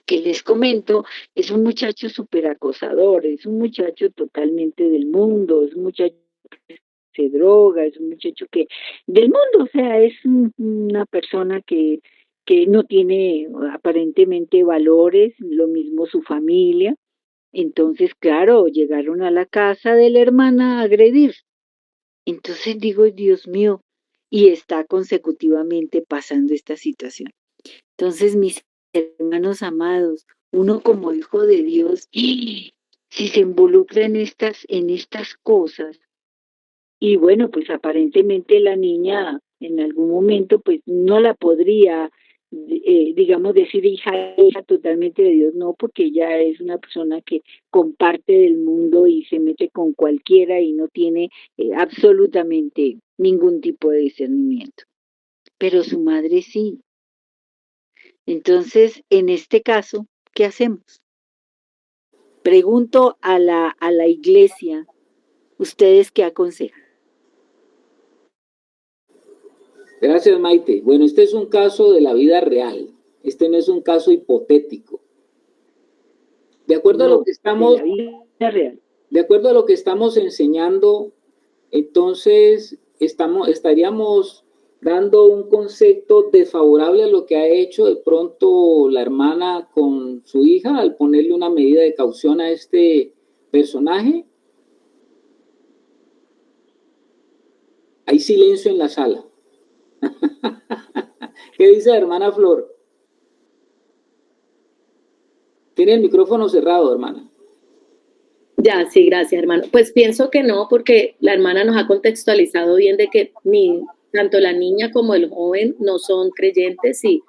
que les comento es un muchacho súper acosador, es un muchacho totalmente del mundo, es un muchacho que se droga, es un muchacho que del mundo, o sea, es una persona que no tiene aparentemente valores, lo mismo su familia. Entonces, claro, llegaron a la casa de la hermana a agredir. Entonces digo, Dios mío, y está consecutivamente pasando esta situación. Entonces, mis hermanos amados, uno como hijo de Dios, si se involucra en estas cosas, y bueno, pues aparentemente la niña en algún momento pues no la podría, digamos, decir hija totalmente de Dios, no, porque ella es una persona que comparte del mundo y se mete con cualquiera y no tiene absolutamente ningún tipo de discernimiento. Pero su madre sí. Entonces, en este caso, ¿qué hacemos? Pregunto a la iglesia, ¿ustedes qué aconsejan? Gracias, Maite. Bueno, este es un caso de la vida real. Este no es un caso hipotético. De acuerdo a lo que estamos, de la vida real. De acuerdo a lo que estamos enseñando, entonces estaríamos dando un concepto desfavorable a lo que ha hecho de pronto la hermana con su hija al ponerle una medida de caución a este personaje. Hay silencio en la sala. ¿Qué dice la hermana Flor? Tiene el micrófono cerrado, hermana. Ya, sí, gracias, hermano. Pues pienso que no, porque la hermana nos ha contextualizado bien de que tanto la niña como el joven no son creyentes y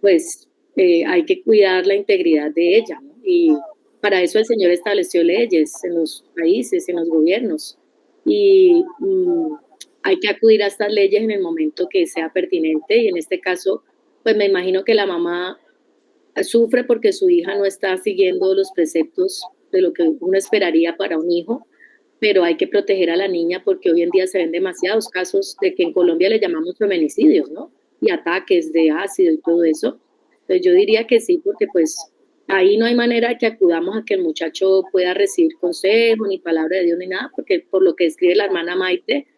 pues hay que cuidar la integridad de ella, ¿no? Y para eso el Señor estableció leyes en los países, en los gobiernos. Y hay que acudir a estas leyes en el momento que sea pertinente. Y en este caso, pues me imagino que la mamá sufre porque su hija no está siguiendo los preceptos de lo que uno esperaría para un hijo, pero hay que proteger a la niña porque hoy en día se ven demasiados casos de que en Colombia le llamamos feminicidios, ¿no? Y ataques de ácido y todo eso. Entonces yo diría que sí, porque pues ahí no hay manera de que acudamos a que el muchacho pueda recibir consejo, ni palabra de Dios, ni nada, porque por lo que escribe la hermana Maite,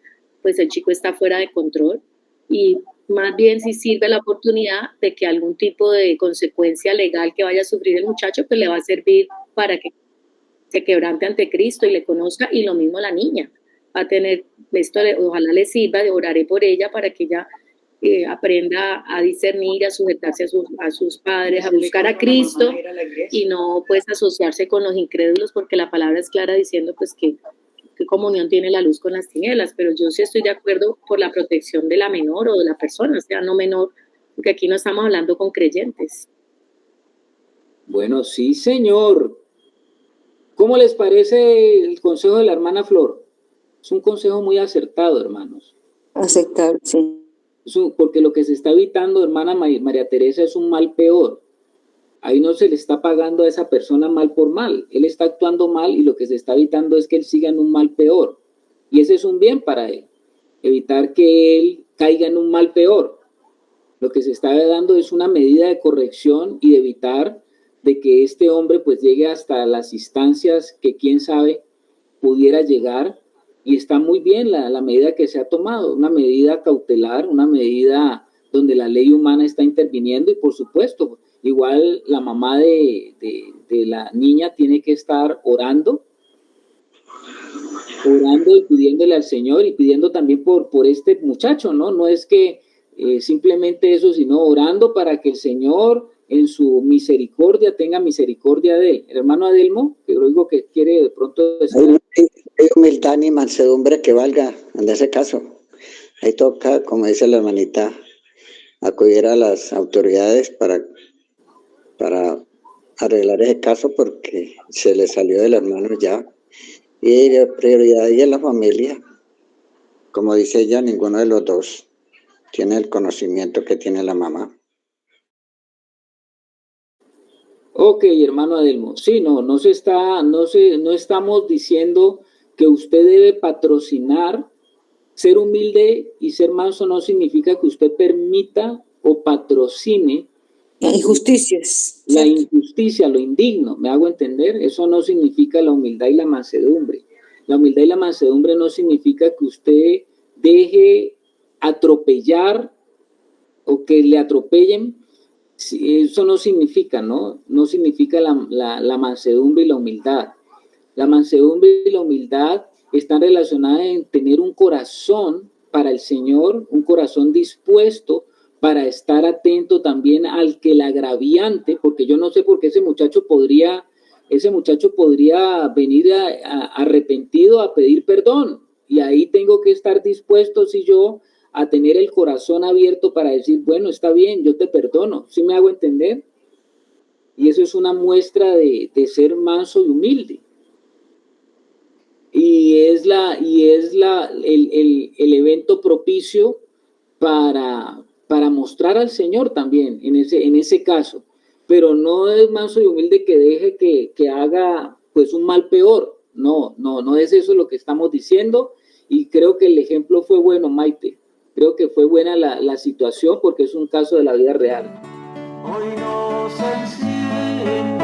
pues el chico está fuera de control y más bien si sirve la oportunidad de que algún tipo de consecuencia legal que vaya a sufrir el muchacho, pues le va a servir para que se quebrante ante Cristo y le conozca, y lo mismo la niña va a tener, esto ojalá le sirva, oraré por ella para que ella aprenda a discernir, a sujetarse a sus padres, a buscar a Cristo y no pues asociarse con los incrédulos, porque la palabra es clara diciendo pues que qué comunión tiene la luz con las tinieblas, pero yo sí estoy de acuerdo por la protección de la menor o de la persona, o sea, no menor, porque aquí no estamos hablando con creyentes. Bueno, sí, señor. ¿Cómo les parece el consejo de la hermana Flor? Es un consejo muy acertado, hermanos. Aceptar, sí. Porque lo que se está evitando, hermana María Teresa, es un mal peor. Ahí no se le está pagando a esa persona mal por mal. Él está actuando mal y lo que se está evitando es que él siga en un mal peor. Y ese es un bien para él. Evitar que él caiga en un mal peor. Lo que se está dando es una medida de corrección y de evitar de que este hombre pues llegue hasta las instancias que quién sabe pudiera llegar, y está muy bien la medida que se ha tomado, una medida cautelar, una medida donde la ley humana está interviniendo y por supuesto, igual la mamá de la niña tiene que estar orando y pidiéndole al Señor y pidiendo también por este muchacho, ¿no? No es que simplemente eso, sino orando para que el Señor en su misericordia tenga misericordia de él. El hermano Adelmo, que oigo que quiere de pronto decir... Hay humildad ni mansedumbre que valga en ese caso. Ahí toca, como dice la hermanita, acudir a las autoridades para arreglar ese caso porque se le salió de las manos ya. Y la prioridad ahí es la familia. Como dice ella, ninguno de los dos tiene el conocimiento que tiene la mamá. Ok, hermano Adelmo. Sí, no estamos diciendo que usted debe patrocinar. Ser humilde y ser manso no significa que usted permita o patrocine injusticias. La injusticia, lo indigno, ¿me hago entender? Eso no significa la humildad y la mansedumbre. La humildad y la mansedumbre no significa que usted deje atropellar o que le atropellen. Eso no significa, ¿no? No significa la mansedumbre y la humildad. La mansedumbre y la humildad están relacionadas en tener un corazón para el Señor, un corazón dispuesto para estar atento también al que el agraviante, porque yo no sé por qué ese muchacho podría venir arrepentido a pedir perdón, y ahí tengo que estar dispuesto, si yo, a tener el corazón abierto para decir, bueno, está bien, yo te perdono. ¿Sí me hago entender? Y eso es una muestra de ser manso y humilde. Y es el evento propicio para mostrar al Señor también en ese caso. Pero no es manso y humilde que deje que haga pues un mal peor. No es eso lo que estamos diciendo. Y creo que el ejemplo fue bueno, Maite. Creo que fue buena la situación porque es un caso de la vida real. Hoy nos enciende